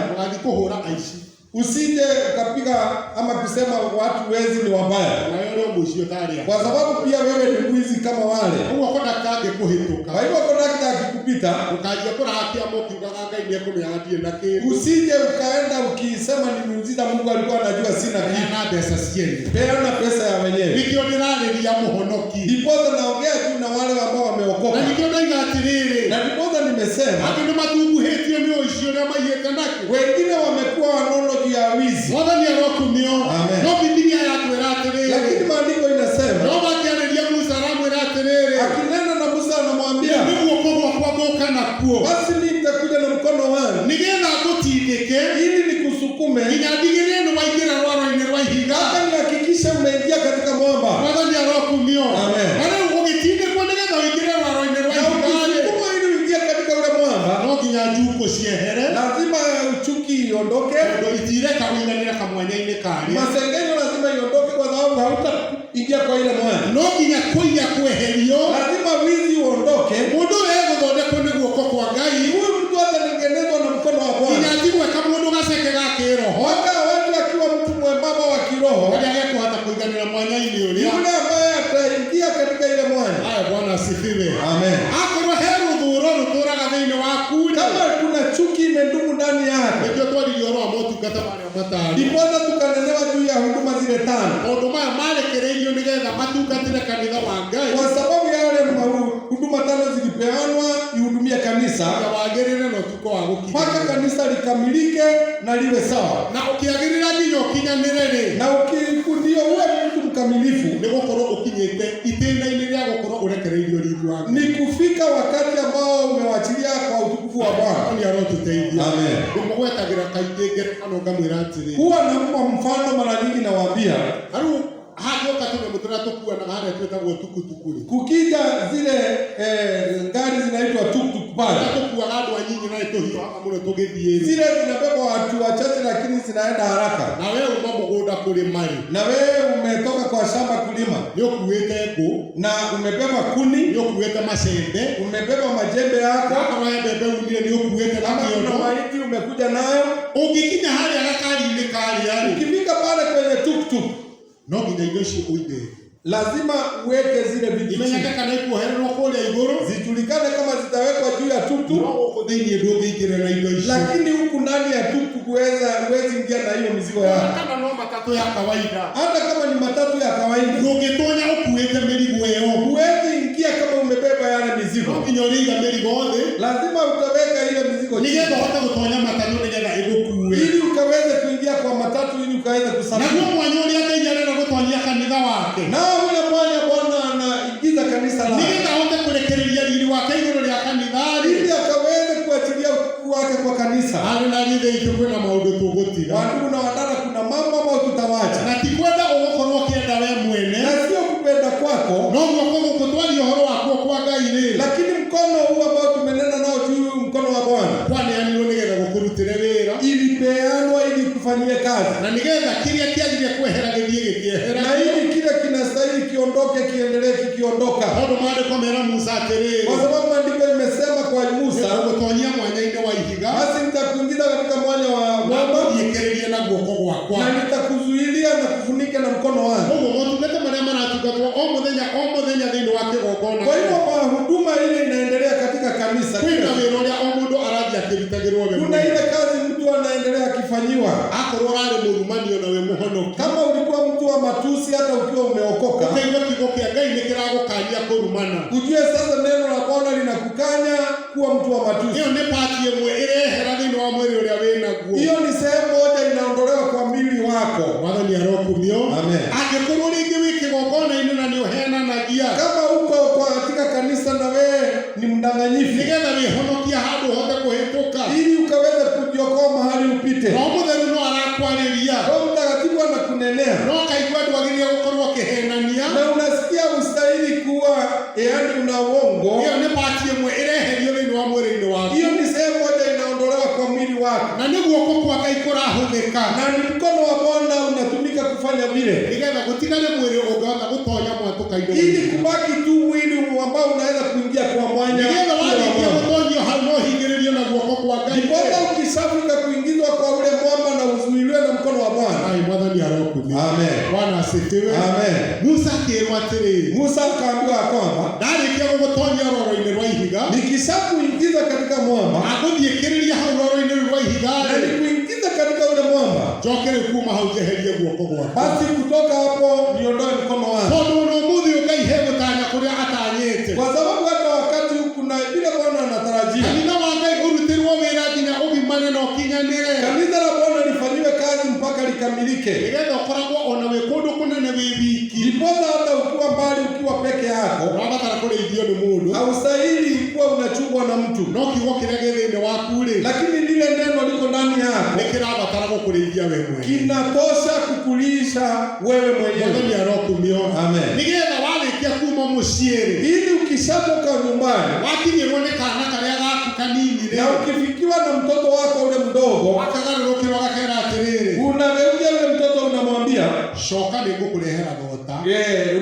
usije ukapiga ama kusema watu wezi ni wabaya, kwa sababu pia wewe ni mwizi kama wale. Kwa hivyo kondakta akikupita usije ukaenda ukisema ni miujiza Mungu alikuwa anajua sina kitu. Peana pesa ya wenyewe. Ndiposa naongea juu na wale ambao wameokoka. Na ndiposa nimesema wengine wamekuwa wanono juu ya wizi. Amen. Lakini maandiko inasema akinena na Musa anamwambia basi nitakuja na mkono wangu ili nikusukume hata nihakikishe umeingia katika mwamba. Amen. Lazima uchuki iondoke. Masengenyo lazima iondoke kwa sababu hautaingia kwa ile mwanya. Lazima wizi uondoke. Huyu mtu atatengenezwa na mkono wa Bwana. Watu akiwa mtu mwembamba wa kiroho, yule ambaye ataingia katika ile mwanya. Bwana asifiwe. Amen. Kama kuna chuki imedumu ndani yake, ndiposa tukanelewa juu ya huduma zile 5. Kwa sababu ya yale huduma 5 zilipeanwa ihudumie kanisa wagirire no tuko wa gukira mpaka kanisa likamilike na liwe sawa. Na ukiagirira nginyo kinyanire na ukikundio uwe mtu mkamilifu ni gukorwo ukinyite itenda-ini ria gukorwo urekereirio ringi wa ni kufika wakati ambao umewachilia kwa utukufu wa Bwana. Ni arotuteithia. Amen. Umugwetagira kaingĩ ngerekano ngamwĩra atĩrĩ, huwa nampa mfano mara nyingi nawaambia, rĩu hagĩũka tũnyamũ tũrĩa tũkuanaga harĩa twĩtagwo tukutuku rĩ, kukija zile gari zinaitwa tuktuk pale, tũkuaga andũ anyinyi na tũhiũhaga mũno tũgĩthiĩ rĩ, zile zinabeba watu wachache lakini zinaenda haraka. na wewe uma mũgũnda kũrĩma rĩ, na wewe umetoka kwa shamba kulima, nĩ ũkuĩte ngũ na umebeba kuni, nĩ ũkuĩte macembe, umebeba majembe yako, kama ya mbembe unire nĩ ũkuĩte na kama kuna kĩondo, mahindi umekuja nayo. ũngĩkinya harĩa gakari-inĩ karĩa rĩ, Ukifika pale kwenye tuktuk no nginya indo icio ũige, lazima uweke zile vitu imenyeke kana ikuohererwo kũrĩa igũrũ, zijulikane kama zitawekwa juu ya tuktuk, no gũkũ thĩinĩ ndũngĩingĩra na indo icio, lakini huku ndani ya tuktuk huwezi ingia na hiyo mizigo yako. kana no matatũ ya kawaida, Hata kama ni matatu ya kawaida ndũngĩtonya ũkuĩte mĩrigo ĩyo, huwezi ingia kama umebeba yale mizigo. no nginya ũrĩiga mĩrigo thĩ, Lazima utaweka ile mizigo chini, nĩgetha ũhote gũtonya matatũ nĩgetha ĩgũkuue, ili ukaweze kuingia kwa matatu, ili ukaweze kusafiri. naguo mwanya ũrĩa Ngai arenda gũtonyia kanitha wake, Na ule mwanya Bwana anaigiza kanisa lake, nĩgetha ahote kũrekereria riri wake igũrũ rĩa kanitha rĩ, ili akaweze kuachilia utukufu wake kwa kanisa. arĩ na rithe itũ kwĩna maũndũ tũgũtiga, Wandugu na wadada, kuna mambo ambayo tutawacha, na ti kwenda ũgũkorwo ũkĩenda we mwene, na sio kupenda kwako, no guoko gũkũ twaria ũhoro wakuo kwa Ngai rĩ, lakini mkono huu ambao tumenena nao juu, mkono wa Bwana kwaneanirwo nĩgetha gũkũrutĩre wĩra, ilipeanwa ili kufanyie kazi, na nĩgetha kĩrĩa kĩagire kwehera gĩthiĩ gĩkĩehera, na ili kile kinastahili kiondoke kiendelee kikiondoka, tondũ maandĩko mera Musa atĩrĩrĩ, kwa sababu maandiko imesema kwa Musa, gũtonyia mwanya-inĩ wa ihiga, basi nitakuingiza katika mwanya wa mwamba gĩkĩrĩrie na guoko gwakwa, na nitakuzuilia na kufunika na mkono wangu. ũguo motungata marĩa maratungatwo o mũthenya thĩinĩ wa kĩgongona, Kwa hivyo kwa huduma ile inaendelea katika kanisa, kwĩna wĩra ũrĩa o mũndũ arathiĩ akĩrutagĩrwo we kuna ile kazi mtu anaendelea akifanyiwa. akorwo ũrarĩ mũrumanio na we mũhonoki, Kama ulikuwa mtu wa matusi, hata ukiwa umeokoka, ũkaigua kiugo kĩa Ngai nĩ kĩragũkania kũrumana, ujue sasa neno la Bwana linakukanya kuwa mtu wa matusi. ĩyo nĩ pati ĩmwe ĩrehera thĩinĩ wa mwĩrĩ ũrĩa wĩnaguo, Hiyo ni sehemu moja inaondolewa kwa mwili wako. Mwathani arokumio. Amen. Angĩkorwo rĩngĩ wĩ kĩgongona-inĩ na nĩ ũhenanagia, Kama uko katika kanisa na wewe ni mdanganyifu, nĩgetha wĩhonokia handũ ũhote kũhĩtũka, ili ukaweze kujiokoa mahali upite, no mũtheru no arakwarĩria, Roho Mtakatifu anakunenea, no kaigua ndwagĩrĩire gũkorwo ũkĩhenania, na unasikia ustahili kuwa yaani una uongo. ĩyo nĩ pati ĩmwe ĩreherio thĩinĩ wa mwĩrĩ-inĩ waku, Hiyo ni sehemu moja inaondolewa kwa mwili wako, na nĩ guoko kwa Ngai kũrahũthĩka, na ni mkono wa Bwana unatumika kufanya vile, nĩgetha gũtigane mwĩrĩ ũngĩhota gũtonya mwatũka-inĩ, ili kubaki tu mwili ambao unaweza kuingia kwa mwanya. nĩgetha warĩkia gũtonyio hau no hingĩrĩrio na guoko kwa Ngai, Ndipo ukishafika kuingizwa kwa ule mwamba na uzuiliwe na mkono wa Bwana. Ai, Mwathani arokumio. Amen. Bwana asifiwe. Amen. Musa akĩĩrwo atĩrĩ, Musa akaambiwa kwamba ndarĩkia gũgũtonyia roro-inĩ rwa ihiga, nikishakuingiza katika mwamba agũthiĩkĩrĩria hau roro-inĩ rwa ihiga na rĩ, nikuingiza katika ule mwamba, njoke rĩu kuma hau njeherie guoko gwakwa, basi kutoka hapo niondoe mkono wangu, tondũ ona ũmũthĩ Ngai he gũtanya kũrĩa atanyĩte, kwa sababu hata wakati huu kuna vile Bwana anatarajia kanitha wa Ngai ũrutĩrwo wĩra nginya ũgimane na ũkinyanĩre, kanisa la Bwana lifanyiwe kazi mpaka likamilike, nĩgetha ũkoragwo ona wĩ kũndũ kũnene wĩ wiki, ndiposa hata ukiwa mbali, ukiwa peke yako, ũrabatara kũrĩithio nĩ mũndũ, haustahili kuwa unachungwa na mtu, no kiugo kĩrĩa gĩ thĩinĩ waku rĩ, lakini lile neno liko ndani yako nĩ kĩrabatara gũkũrĩithia we mwene, kinatosha kukulisha wewe mwenyewe. Mwathani arokumio. Amen. Nĩgetha warĩkia kuma mũciĩ rĩ, Ili ukishatoka nyumbani wakinyĩrwo nĩ kana karĩa gaku kanini rĩ, na ukifikiwa na mtoto wako ule mdogo, akagarũrũkĩrwo gakera atĩrĩrĩ, unageukia ule mtoto unamwambia, coka nĩngũkũrehera thota,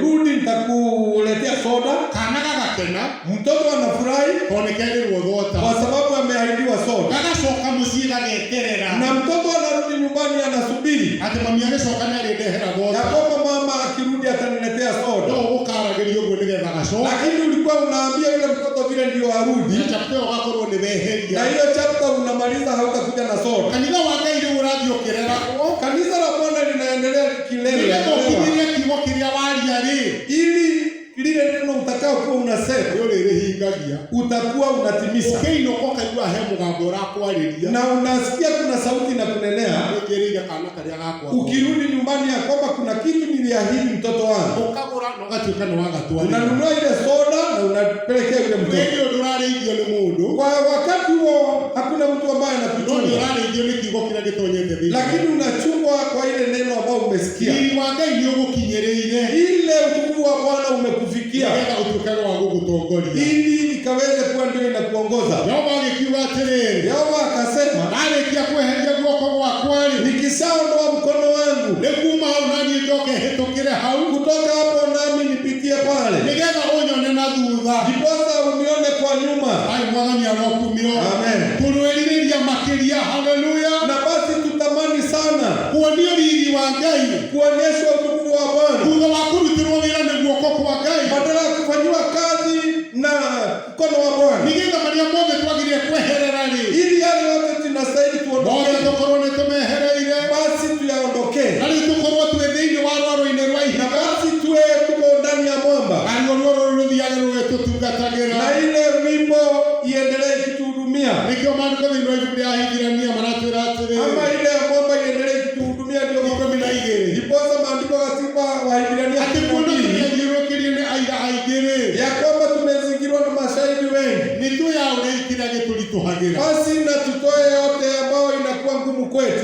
rudi nitakuletea soda. kana gagakena Mtoto anafurahi tondũ nĩkerĩrwo thota, kwa sababu ameahidiwa soda, gagacoka mũciĩ gageterera, na mtoto anarudi nyumbani anasubiri atĩ mami agĩcoka nĩarĩndehera ya thota, kwamba mama akirudi ataniletea no soda, ũgũkaragĩria ũguo nĩgetha gacoka, lakini ulikuwa unaambia yule mtoto vile ndio arudi, na chapter ĩyo ũgakorwo nĩ weheria, na hiyo chapter unamaliza hautakuja na soda. kanitha wa Ngai rĩu ũrathiĩ ũkĩrera, Kanisa la Bwana linaendelea kilele, nĩgetha ũkinyĩrie kiugo kĩrĩa waria rĩ, ili lile neno utakao utakaokuwa unasema utakuwa unatimiza. Na unasikia kuna sauti na kunenea, ukirudi nyumbani ya kwamba kuna kitu niliahidi mtoto wangu, unanunua ile soda na unapelekea yule mtoto. Kwa wakati huo hakuna mtu ambaye anakuchunga, lakini unachungwa kwa ile neno ambao umesikia. Ile utukufu wa Bwana umekufikia ili ikaweze kuwa ndio inakuongoza. Yehova akasema, nikisaondoa mkono wangu kutoka hapo nami nipitie pale, ndiposa unione kwa nyuma. Amen. Na basi tutamani sana kuonyeshwa utukufu wa Bwana badala ya kufanyiwa kazi na mkono wa Bwana, ili yale yote tunastahili tuondoke, basi tuyaondoke, na basi tuwe tuko ndani ya mwamba, na ile wimbo iendelee kutuhudumia, ama ile ya mwamba iendelee kutuhudumia. Ndiposa maandiko katika Waebrania ya kwamba tumezingirwa na mashahidi wengi, basi na tutoe yote ambayo inakuwa ngumu kwetu,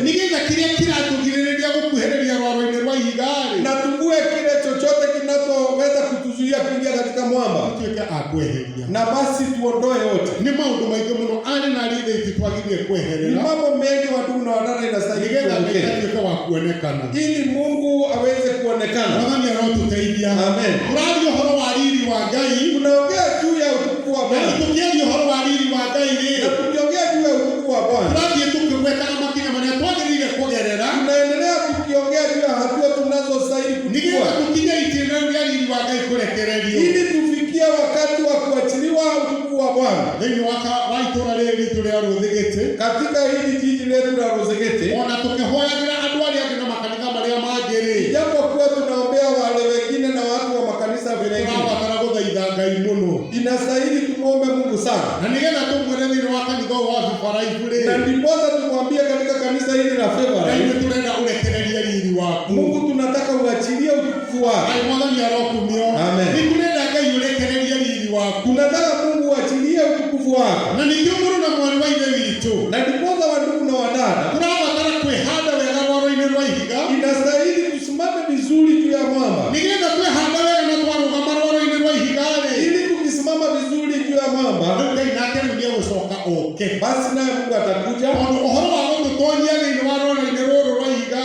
na tugue kile chochote kinachoweza kutuzuia kuingia katika mwamba, na basi tuondoe yote. Ni mambo mengi watu na wadada inastahili ili Mungu aweze kuonekana. Amen. Tunaongea juu ya utukufu wa Bwana, na tukiongea juu ya utukufu wa Bwana, tunaendelea tukiongea juu ya hatua tunazostahili kuchukua ili tufikie wakati wa kuachiliwa utukufu wa Bwana katika hili jiji letu la Rosegete. Japo kuwa tunaombea wale wengine na watu wa makanisa vile inastahili tumuombe Mungu sana, na ndiposa tumwambie katika kanisa hili la Februari, Mungu tunataka uachilie utukufu wako. Amen. Tunataka Mungu uachilie utukufu wako, na ndiposa wandugu na wadada inastahili tusimame vizuri juu ya mwamba, ili tukisimama vizuri juu ya mwamba, basi naye Mungu atakuja,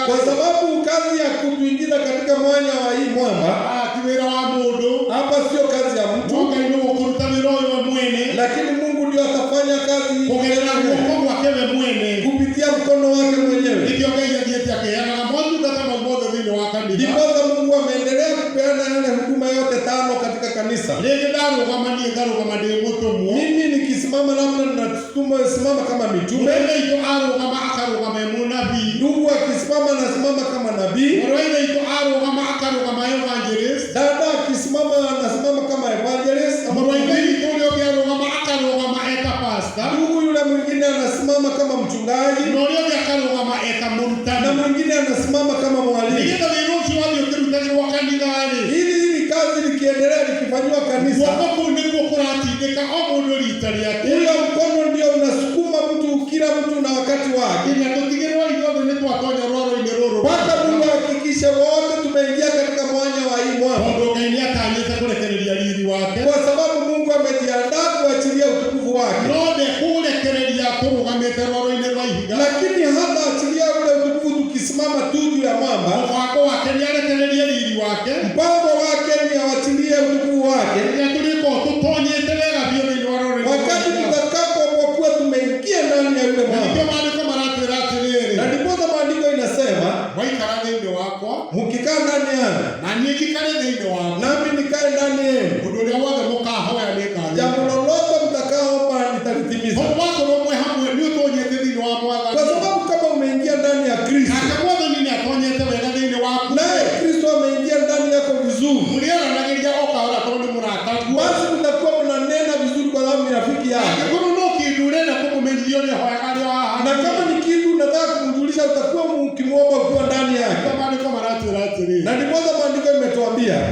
kwa sababu kazi ya kutuingiza katika mwanya wa hii mwamba hapa sio kazi ya mtu, lakini Mungu ndio atafanya kazi kupitia mkono wake mwenyewe. Ndiposa Mungu ameendelea kupeana yale huduma yote 5 katika kanisa. Mimi nikisimama labda ninasimama kama mitume, ndugu akisimama nasimama kama nabii, dada akisimama nasimama kama evangelist, ndugu yule mwingine anasimama kama mchungaji, na mwingine anasimama kama mwalimu, ili kazi likiendelea likifanywa kanisa, ule mkono ndio unasukuma mtu, kila mtu na wakati wake, mpaka Mungu hakikisha wote tumeingia katika mwanya wa hii mwamba, kwa sababu Mungu amejiandaa kuachilia utukufu wake. Lakini hata achilia ule utukufu tukisimama tu juu ya mwamba, mpango wake ni awachilie utukufu wake wakati tutakapokuwa tumeingia ndani ya yule mwamba. Na ndiposa maandiko inasema, mkikaa ndani yangu nami nikae ndani yenu, jambo lolote mtakaoomba nitalitimiza. Kwa sababu kama umeingia ndani ya Kristo, naye Kristo ameingia ndani yako vizuri, basi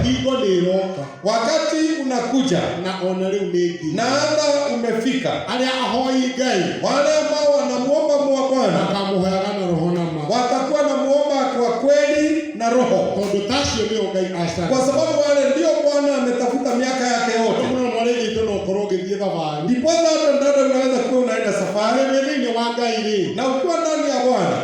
hingo nĩ iroka wakati unakuja na ona rĩu nĩ nginya na hata umefika, arĩa ahoi Ngai wale ambao wanamuomba Bwana makamũhoyaga na roho na ma watakuwa na muomba kwa kweli na roho, tondũ tacio nĩo Ngai acaria, kwa sababu wale ndio Bwana ametafuta miaka yake yote. mũno mwarĩgĩte no ũkorwo ũgĩthiĩ thabarĩ, Ndipo hata ndada unaweza kuwa unaenda safari thĩinĩ wa Ngai rĩ, na ukiwa ndani ya Bwana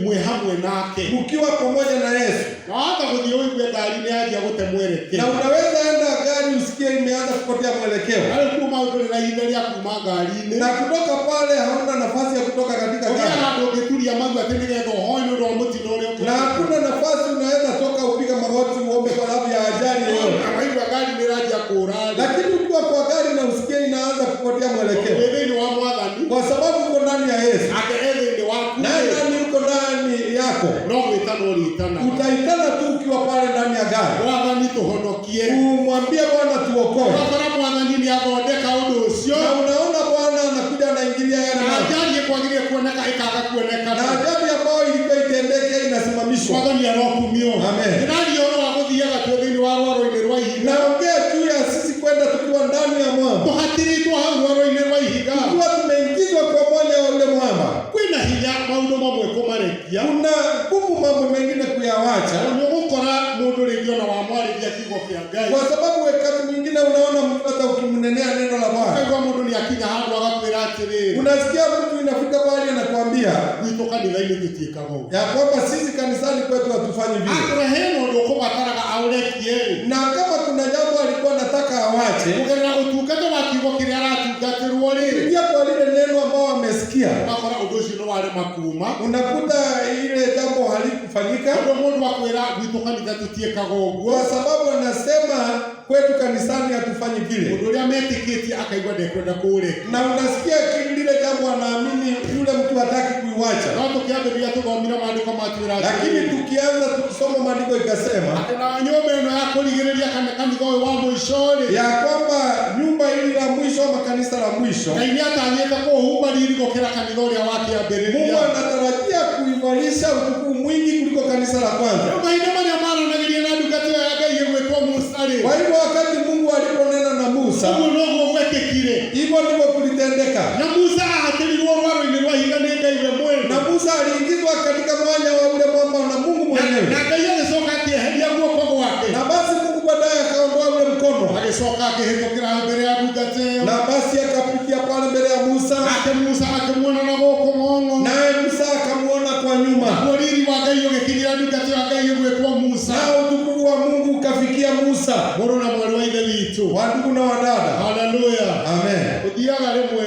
mwĩ hamwe nake, ukiwa pamoja na Yesu, na hata gũthiĩ ũigue ngari nĩ yanjia gũte mwelekeo, na unaweza enda gari usikie imeanza kupotea mwelekeo, harĩ kuma ũndũ na ihinda rĩa kuma ngari-inĩ, na kutoka pale hauna nafasi ya kutoka katika gari, ũgĩaga andũ ũngĩturia maru atĩ nĩgetha ũhoe nĩ ũndũ wa mũtino ũrĩa ũngĩ, na hakuna nafasi unaweza toka upiga magoti uombe kwa sababu ya ajali yoyote. Waigua ngari nĩ ĩranjia kũũra, Lakini ukiwa kwa gari na usikie inaanza kupotea mwelekeo, thĩinĩ wa Mwathani, kwa sababu uko ndani ya Yesu, ake thĩinĩ waku, na ndani uko ndani yako, no gwĩtana ũrĩtana, utaitana tu ukiwa pale ndani ya gari, Mwathani tũhonokie, umwambie Bwana tuokoe. ũgakora Mwathani nĩ athondeka ũndũ ũcio, Na unaona Bwana anakuja anaingilia yale na mambo, ajali ĩkwagĩrĩire kuoneka ĩkaga kuoneka, na ajali ambayo ilikuwa itendeke inasimamishwa. Mwathani arokumio. Amen. Ndĩraria ũhoro wa gũthiaga twĩ thĩinĩ wa rwaro-inĩ rwa ihiga, Naongea juu ya sisi kwenda tukiwa ndani ya mwamba, tũhatĩrĩtwo hau rwaro-inĩ rwa ihiga, tukiwa tumeingizwa kwa moja wa ule mwamba. kwĩna hinya maũndũ mamwe kũmarekia, Kuna ngumu mambo mengine kuyawacha, nĩ ũgũkora mũndũ rĩngĩ ona wamwarĩria kiugo kĩa Ngai, kwa sababu wakati mwingine unaona mtu hata ukimnenea neno la Bwana, ũkaigua mũndũ nĩ akinya handũ agakwĩra atĩrĩ, unasikia mtu inafika pale anakuambia gwitũ kanitha-inĩ tũtiĩkaga ũguo, ya kwamba sisi kanisani kwetu hatufanyi vile, akorwo hena ũndũ ũkũbataraga aũrekie rĩ, na kama kuna jambo alikuwa anataka awache kũgerera ũtungata wa kiugo kĩrĩa aratungatĩrwo rĩ, kuingia kwa lile neno ambao amesikia, ũgakora ũndũ ũcio nĩ warema kuuma, unakuta ile jambo halikufanyika, ũndũ mũndũ akwĩra gwitũ kanitha tũtiĩkaga ũguo, kwa sababu anasema kwetu kanisani hatufanyi vile, ũndũ ũrĩa metĩkĩtie akaigua ndekwenda kũũrekia, na unasikia lile jambo anaamini yule mtu hataki kuiwacha. no tũkĩambĩrĩria tũthomire maandĩko matwĩra Lakini tukianza tukisoma maandiko ikasema atĩ na nyũmba ĩno ya kũrigĩrĩria kana kanitha ũyũ wa mũico rĩ, ya kwamba nyumba hili la mwisho ama kanisa la mwisho, Ngai nĩ atanyĩte kũhumba riri gũkĩra kanitha ũrĩa Mungu wakĩambĩrĩria, anatarajia kuimarisha utukufu mwingi kuliko kanisa la kwanza. mahinda marĩa maranagĩria na ndungata ĩyo ya Ngai ĩgwĩtwo Musa rĩ, Kwa hivyo wakati Mungu aliponena na Musa, ũguo noguo gwekĩkire, hivyo ndivyo kulitendeka, na Musa ahatĩrirwo rwaro-inĩ rwa ihiga nĩ Ngai we mwene, na Musa aliingizwa katika mwanya wa ule mwamba na Mungu mwenyewe, na Ngai agĩcoka akĩeheria guoko gwake, na basi Mungu baadaye akaondoa ule mkono, agĩcoka akĩhĩtũkĩra mbere ya ndungata ĩyo, na basi akapitia pale mbele ya Musa, nake Musa akĩmuona na gũkũ ng'ong'o, naye Musa akamuona kwa nyuma, naguo riri wa Ngai ũgĩkinyĩra ndungata ĩyo ya Ngai ĩgwĩtwo Musa, na utukufu wa Mungu ukafikia Musa. mũrũ na mwarĩ wa ithe witũ, Wandugu na wadada, haleluya. amen. Ũthiaga rĩmwe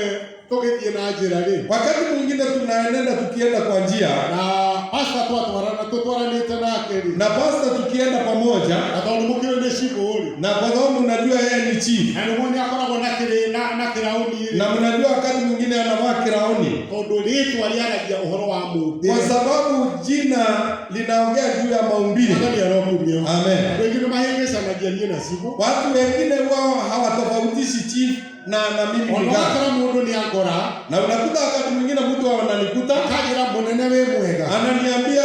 tũgĩthiĩ na njĩra rĩ, Wakati mwingine tunaenenda tukienda kwa njia na pasta tũtwaranĩte nake rĩ, na pasta tukienda pamoja, na tondũ mũkĩrĩ nĩ cibũ rĩ, na kwa sababu mnajua yeye ni chief, na nĩguo nĩ akoragwo na kĩrauni rĩ, na mnajua wakati mwingine anavaa kiraoni, tondũ rĩtwa rĩaragia ũhoro wa mũmbĩ, kwa sababu jina linaongea juu ya maumbile. Mwathani arokumio. Amen. Andũ aingĩ nĩ mahĩngĩcanagia niĩ na cibũ, Watu wengine wao hawatofautishi chief na mimi ona ni gani. wakora mũndũ nĩ angora, Na unakuta wakati mwingine mtu ananikuta akagĩra mũnene wĩ mwega, ananiambia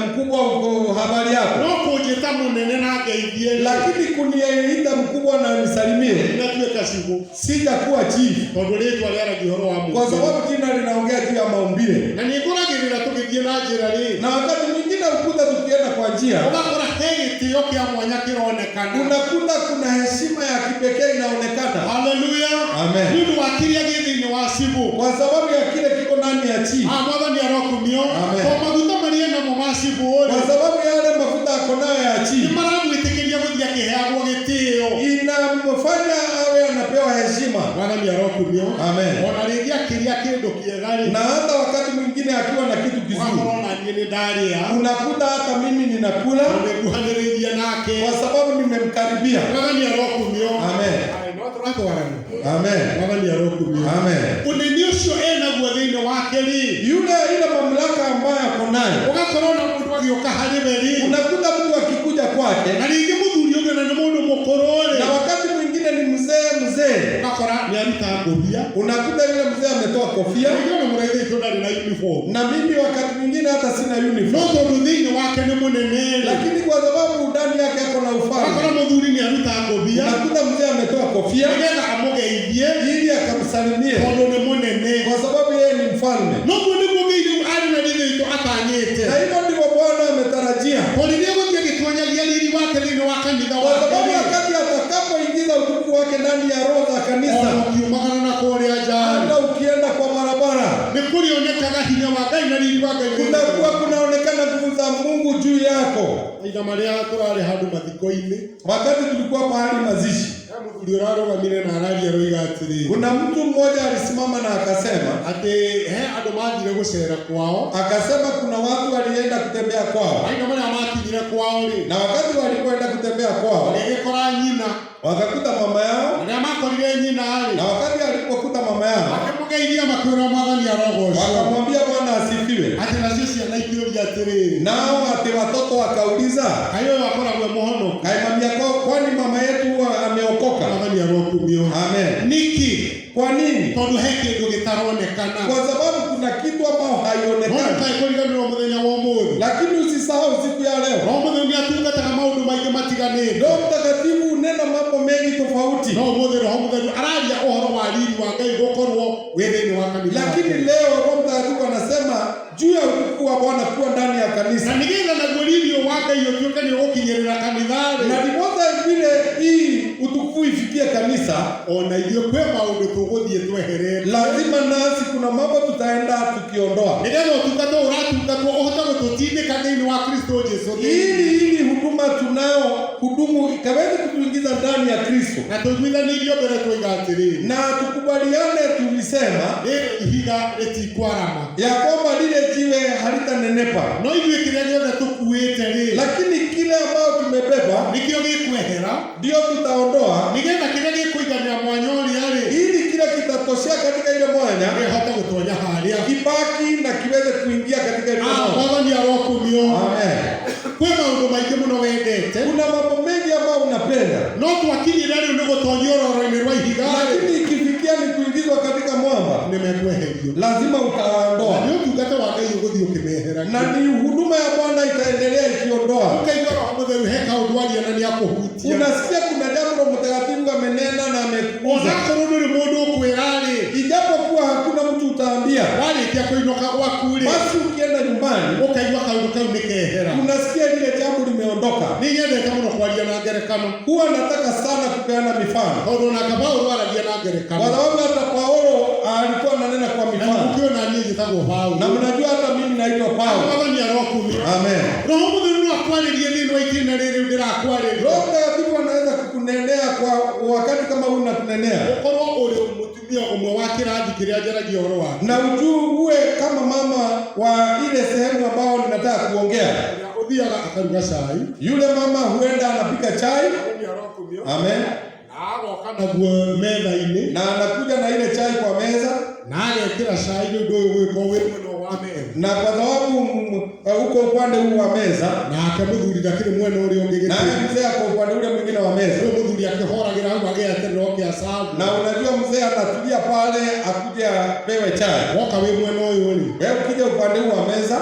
mkubwa, uko habari yako, no kũnjĩta mũnene na ngeithie rĩ, lakini kuniita mkubwa na nisalimie inatuĩka cibũ, sitakuwa chief, tondũ rĩtwa rĩaragia ũhoro wa kwa mũmbĩ. sababu jina linaongea juu ya maumbile. Na nĩ ngũragĩrĩra tũgĩthiĩ na njĩra rĩ, Na wakati mwingine ukuta tukienda kwa njia, ũgakora he gĩtĩo kĩa mwanya kĩronekana, unakuta kuna heshima ya kipekee inaonekana. haleluya, Amen. nĩ ũndũ wa kĩrĩa gĩ thĩinĩ wa cibũ, Kwa sababu ya kile kiko ndani ya chief, Mwathani arokumio, Amen. o maguta marĩa namo ma cibũ rĩ, kwa sababu ya yale mafuta ako nayo ya nĩ chief, maramwĩtĩkĩria gũthiĩ akĩheagwo gĩtĩo. inamfanya awe anapewa heshima. Mwathani arokumio. Amen. Ona rĩngĩ akĩrĩa kĩndũ kĩega rĩ, Na hata wakati mwingine akiwa na kitu kizuri, ũgakorwo na niĩ nĩ ndarĩa, unakuta hata mimi ninakula na nĩnguhanĩrĩirie nake. kwa sababu nimemkaribia. Mwathani arokumio. Amen. Ai, no tũratwarana. Amen. Mwathani arokumio. Amen. Ũnene ũcio enaguo thĩinĩ wake rĩ, Yule ile mamlaka ambayo ako nayo, ũgakorwo na mũndũ agĩũka harĩ we rĩ, unakuta mtu akikuja kwake, na rĩngĩ mũthuri ũngĩ na nĩ mũndũ mũkũrũ rĩ, na wakati mwingine ni mzee mzee ukakora ni aruta ngobia, unakuta yule mzee ametoa kofia, ndio muraidhi tondari na uniform, na mimi wakati mwingine hata sina uniform, noto rudhini wake ni munene, lakini kwa sababu ndani yake ako na ufalme, ukakora mudhuri ni aruta ngobia, unakuta mzee ametoa kofia ngega amugeithie ili akamsalimie tondo ni munene, kwa sababu yeye ni mfalme. noto ni mugeithie ari na ritho atanyete, Na hivyo ndivyo Bwana ametarajia, polinie guthiye gitwanyagia riri wake thini wa kanitha kwa wake, sababu wakati atakapoingiza utukufu wake ndani ya roho za kanisa, ukiumagana na kuria jari, hata ukienda kwa barabara ni kurionekaga hinya wa Ngai na riri wa Ngai, kunakuwa kunaonekana nguvu za Mungu juu yako. ida maria turari handu mathiko-ini, Wakati tulikuwa pahali mazishi, muthuri urarugamire na araria roiga atiri, kuna mtu mmoja alisimama na akasema andu mathire gucera kwao, akasema kuna watu walienda kutembea kwao, aina maria makinyire kwao ri, na wakati walipoenda kutembea kwao agikora nyina, wakakuta mama yao, aria makorire nyina ri, na wakati alipokuta mama yao akimugeithia makwira mwathani arogoco, wakamwambia Bwana asifiwe. ati nacio ciana ikĩũria atĩrĩrĩ, Nao ati watoto wakauliza, kaĩ ũyũ akoragwo mũhonoku, kaimamia kwani mama yetu huwa ameokoka? mwathani arokumio. Amen. Niki Kwa nini? tondũ he kĩndũ gĩtaronekana, Kwa sababu kuna kitu ambao haionekani. kaĩ kũriganĩrwo mũthenya wa ũmũthĩ, Lakini usisahau siku ya leo, o mũthenya nĩatungataga maũndũ maingĩ matiganĩte, Roho Mtakatifu unena mambo mengi tofauti. no ũmũthĩ Roho Mũtheru araria ũhoro wa riri wa Ngai gũkorwo wĩ thĩinĩ wa kanitha wake. Lakini leo Roho Mtakatifu anasema juu ya utukufu wa Bwana kuwa ndani ya na kanisa. nĩgetha naguo riri wa Ngai ũtuĩke nĩ ũgũkinyĩrĩra kanitha-rĩ, Na ndiposa vile hii utukufu ifikie kanisa, ona ithuĩ kwĩ maũndũ tũgũthiĩ tweherete, lazima nasi kuna mambo tutaenda tukiondoa, nĩgetha ũtungata ũratungatwo ũhote gũtũtindĩka thĩinĩ wa Kristo Jesũ, ili huduma tunao hudumu ikaweze kutuingiza ndani ya Kristo, na tũiguithanĩirio mbere twoiga atĩrĩ, na tukubaliane, tulisema rĩrĩ ihiga rĩtikwarama, ya kwamba lile jiwe halitanenepa, no ithuĩ kĩrĩa gĩothe tũkuĩte-rĩ, lakini kile ambao tumebeba nĩkĩo gĩkwehera, ndio tutaondoa, nĩgetha kĩrĩa gĩkũiganĩra mwanya ũrĩa-rĩ, ili kile kitatoshea katika ile mwanya gĩhote gũtonya harĩa. kibaki na kiweze kuingia katika ile mwanya. Mwathani arokumio. Amen. Kwĩ maũndũ maingĩ mũno wendete, Kuna mambo mengi ambayo unapenda, no twakinyĩra rĩu nĩ gũtonyio roro-inĩ rwa ihiga-rĩ, lakini ikifikia ni kuingizwa katika mwamba, nĩmekweherio, lazima na utaondoa, nĩ ũtungata wa Ngai ũgũthiĩ ũkĩmehera, na ni huduma ya Bwana itaendelea ikiondoa. ũkaigua Roho Mũtheru he kaũndũ aria na nĩakũhutia, Unasikia kuna jambo Roho Mtakatifu amenena na amekuguza, onakorwo ndũrĩ mũndũ ũkwĩra-rĩ, ijapokuwa hakuna mtu utaambia, warĩkia kũinũka gwaku-rĩ, basi ukienda nyumbani ũkaigua kaũndũ kau nĩkehera. unasikia lile jambo limeondoka. Nĩ nyendete mũno kwaria na ngerekano, Huwa nataka sana kupeana mifano, tondũ onake Paũlũ aragia na kwa ngerekano, sababu hata Paulo alikuwa ananena kwa na mifano, mũkĩona niĩ njĩtagwo Paũlũ, na mnajua hata mimi naitwa Paulo. Mwathani arokumio. Amen. Roho Mũtheru no akwarĩrie thĩinĩ wa ikinya rĩrĩ ndĩrakwarĩria, Roho Mtakatifu anaweza kukunenea kwa wakati kama huu natunenea, ũkorwo ũrĩ mũtumia ũmwe wa kĩrathi kĩrĩa njaragia ũhoro wake, na uwe kama mama wa ile sehemu ambao ninataka kuongea. ũrĩa ũthiaga akaruga cai, Yule mama huenda anapika chai, Mwathani arokumio, amen, na agoka naguo metha-inĩ, na anakuja na ile chai kwa meza, na agekĩra cai nĩ ũndũ ũyũ gwĩkwo wĩ mwena wa metha, na kwa sababu uko upande huu wa meza, nake mũthuri ndakĩrĩ mwena ũrĩa ũngĩ na gĩtĩ, mzee ako upande ule mwingine wa meza, ũyũ mũthuri akĩhoragĩra hau agĩeterera okĩa cabu, na unajua mzee anatulia pale akuja apewe chai. woka wĩ mwena ũyũ-rĩ, Wewe ukija upande huu wa meza,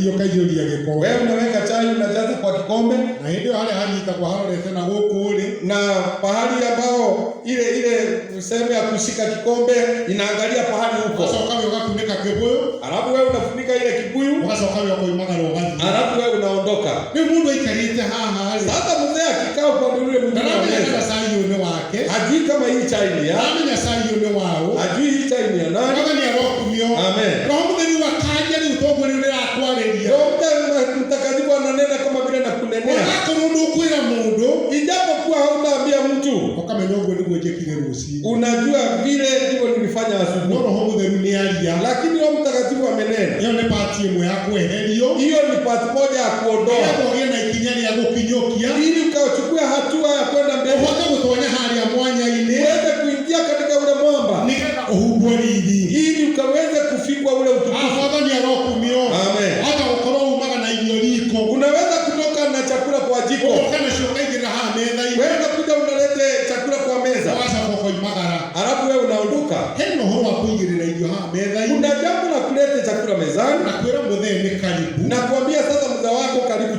iyo kaiyũria gĩko, wewe unaweka chai unajaza kwa kikombe, na hĩndĩ ĩyo harĩa hanyitagwo harorete na gũkũ-rĩ, na pahali ambao ile sehemu ya kushika kikombe inaangalia pahali huko, ũgacoka wĩ ũgakunĩka kĩbũyũ, alafu wewe unafunika ile kibuyu, ũgacoka wĩ ũkoimagara ũgathiĩ. alafu wewe unaondoka. Nĩ mũndũ aikarĩte haha-rĩ, Sasa mzee akikaa upande ule mwingine wa ndaramenya meza, cai ũyũ nĩ wake, hajui kama hii chai ni ya, ndaramenya cai ũyũ nĩ wao, hajui hii chai ni ya nani. Mwathani arokumio. Amen. Roho Mũtheru akanja rĩu toguo rĩu rĩrakwarĩria, Roho Mtakatifu ananena kama vile nakunenea, onakorwo ndũkwĩra mũndũ, ijapokuwa hautaambia mtu, ũkamenya ũguo nĩguo njĩkire rũciinĩ, unajua vile ndivyo nilifanya no asubuhi. Roho Mũtheru nĩ aria, Lakini Roho Mtakatifu amenena, ĩyo nĩ pati ĩmwe ya kweherio, hiyo ni pati moja ya kuondoa, nĩgetha ũgĩe na ikinya rĩa gũkinyũkia, ili ukachukua hatua ya kwenda mbele, ũhote gũtonya harĩa mwanya-inĩ, uweze kuingia katika ule mwamba, nĩgetha ũhumbwo riri. ili ukaweze kufikwa ule utukufu. Mwathani arokumio. Amen. Hata gũkorwo umaga na irio riko, Unaweza kutoka na chakula kwa jiko, ũgoka nacio ũkaigĩrĩra haha metha-inĩ, wewe unakuja unalete chakula kwa meza, ũgacoka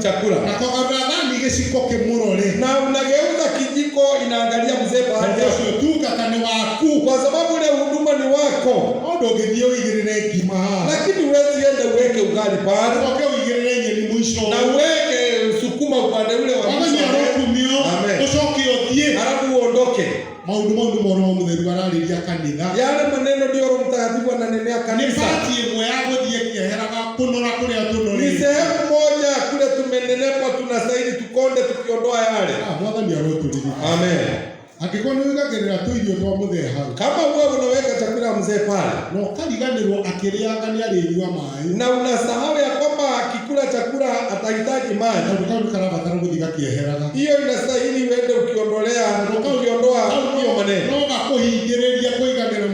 chakula. Na kwa kadhani giciko kimurore. Na unageuza kijiko inaangalia mzee baada ya kutuka kane waku. Kwa sababu ile huduma ni wako. Odo githio igirire ngima. Lakini huwezi enda uweke ugali pale. Oke igirire nyeni mwisho. Na uweke sukuma upande ule wa mwisho. Amen. Usoke othie. Halafu uondoke. Maundu moro mutheru arariria kanitha. Yale maneno ndio Roho Mtakatifu ananenea kanisa. Ni pati imwe ya guthie kieheraga kunora kuria tunori. Ni sehemu moja kule tumenenepa tunastahili tukonde tukiondoa yale. Mwathani aroturiri. Amen. Akikoni wigagirira tu irio twa muthee hau. Kama wewe unaweka chakula mzee pale. No kariganirwo akiriaga ni arĩnyua maĩ. Na unasahau ya kwamba akikula chakula atahitaji maji. Ndio karabatara guthiga kieheraga. Hiyo inastahili uende ukiondoa hiyo maneno. No gakuhingĩrĩria kũiganĩra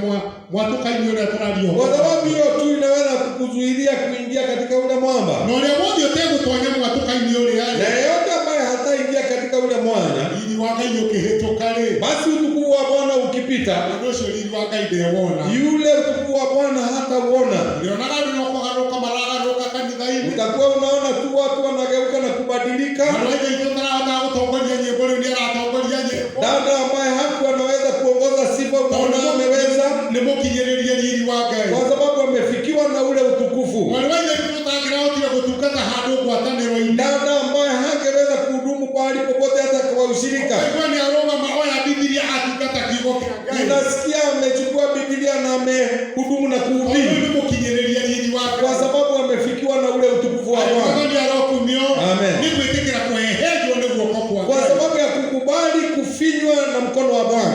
mwatukaini ũrĩa tũrario. Kwa sababu hiyo tu inaweza kukuzuilia kuingia katika ule mwamba. Na ũrĩa wothe ũtegũtonya mwatukaini ũrĩa. Na yeyote ambaye hataingia katika ule mwanya, ili wa Ngai ũkĩhĩtũka rĩ, basi utukufu wa Bwana ukipita, ũndũ ũcio ili wa Ngai ndewona. Yule utukufu wa Bwana hatauona. Ũrionaga rĩrĩa ũkũgarũrũka maragaruka kanitha-inĩ. Utakuwa unaona tu watu wanageuka na kubadilika. Malaika itũ tarahota gũtongoria nyĩmbo rĩu nĩaratongoria nyĩmbo. Dada ambaye hakuwa anaweza kuongoza sifa unaona ameweza. Nĩ mũkinyĩrĩria riri wa Ngai. Kwa sababu amefikiwa na ule utukufu. Malaika itũ tũtangĩrahotire gũtungata handũ ngwatanĩro-inĩ. Dada ambaye hangeweza kuhudumu pahali popote hata kwa ushirika. Kwani aroma oya Biblia atungata kiugo kĩa Ngai. Unasikia amechukua Biblia na amehudumu na kuhubiri. Nĩ mũkinyĩrĩria riri wa Ngai. Kwa sababu amefikiwa na ule utukufu wa Bwana. Amen. Nĩ gwĩtĩkĩra kwehenjwo nĩ guoko kwa Ngai. Kwa sababu ya kukubali kufinywa na mkono wa Bwana.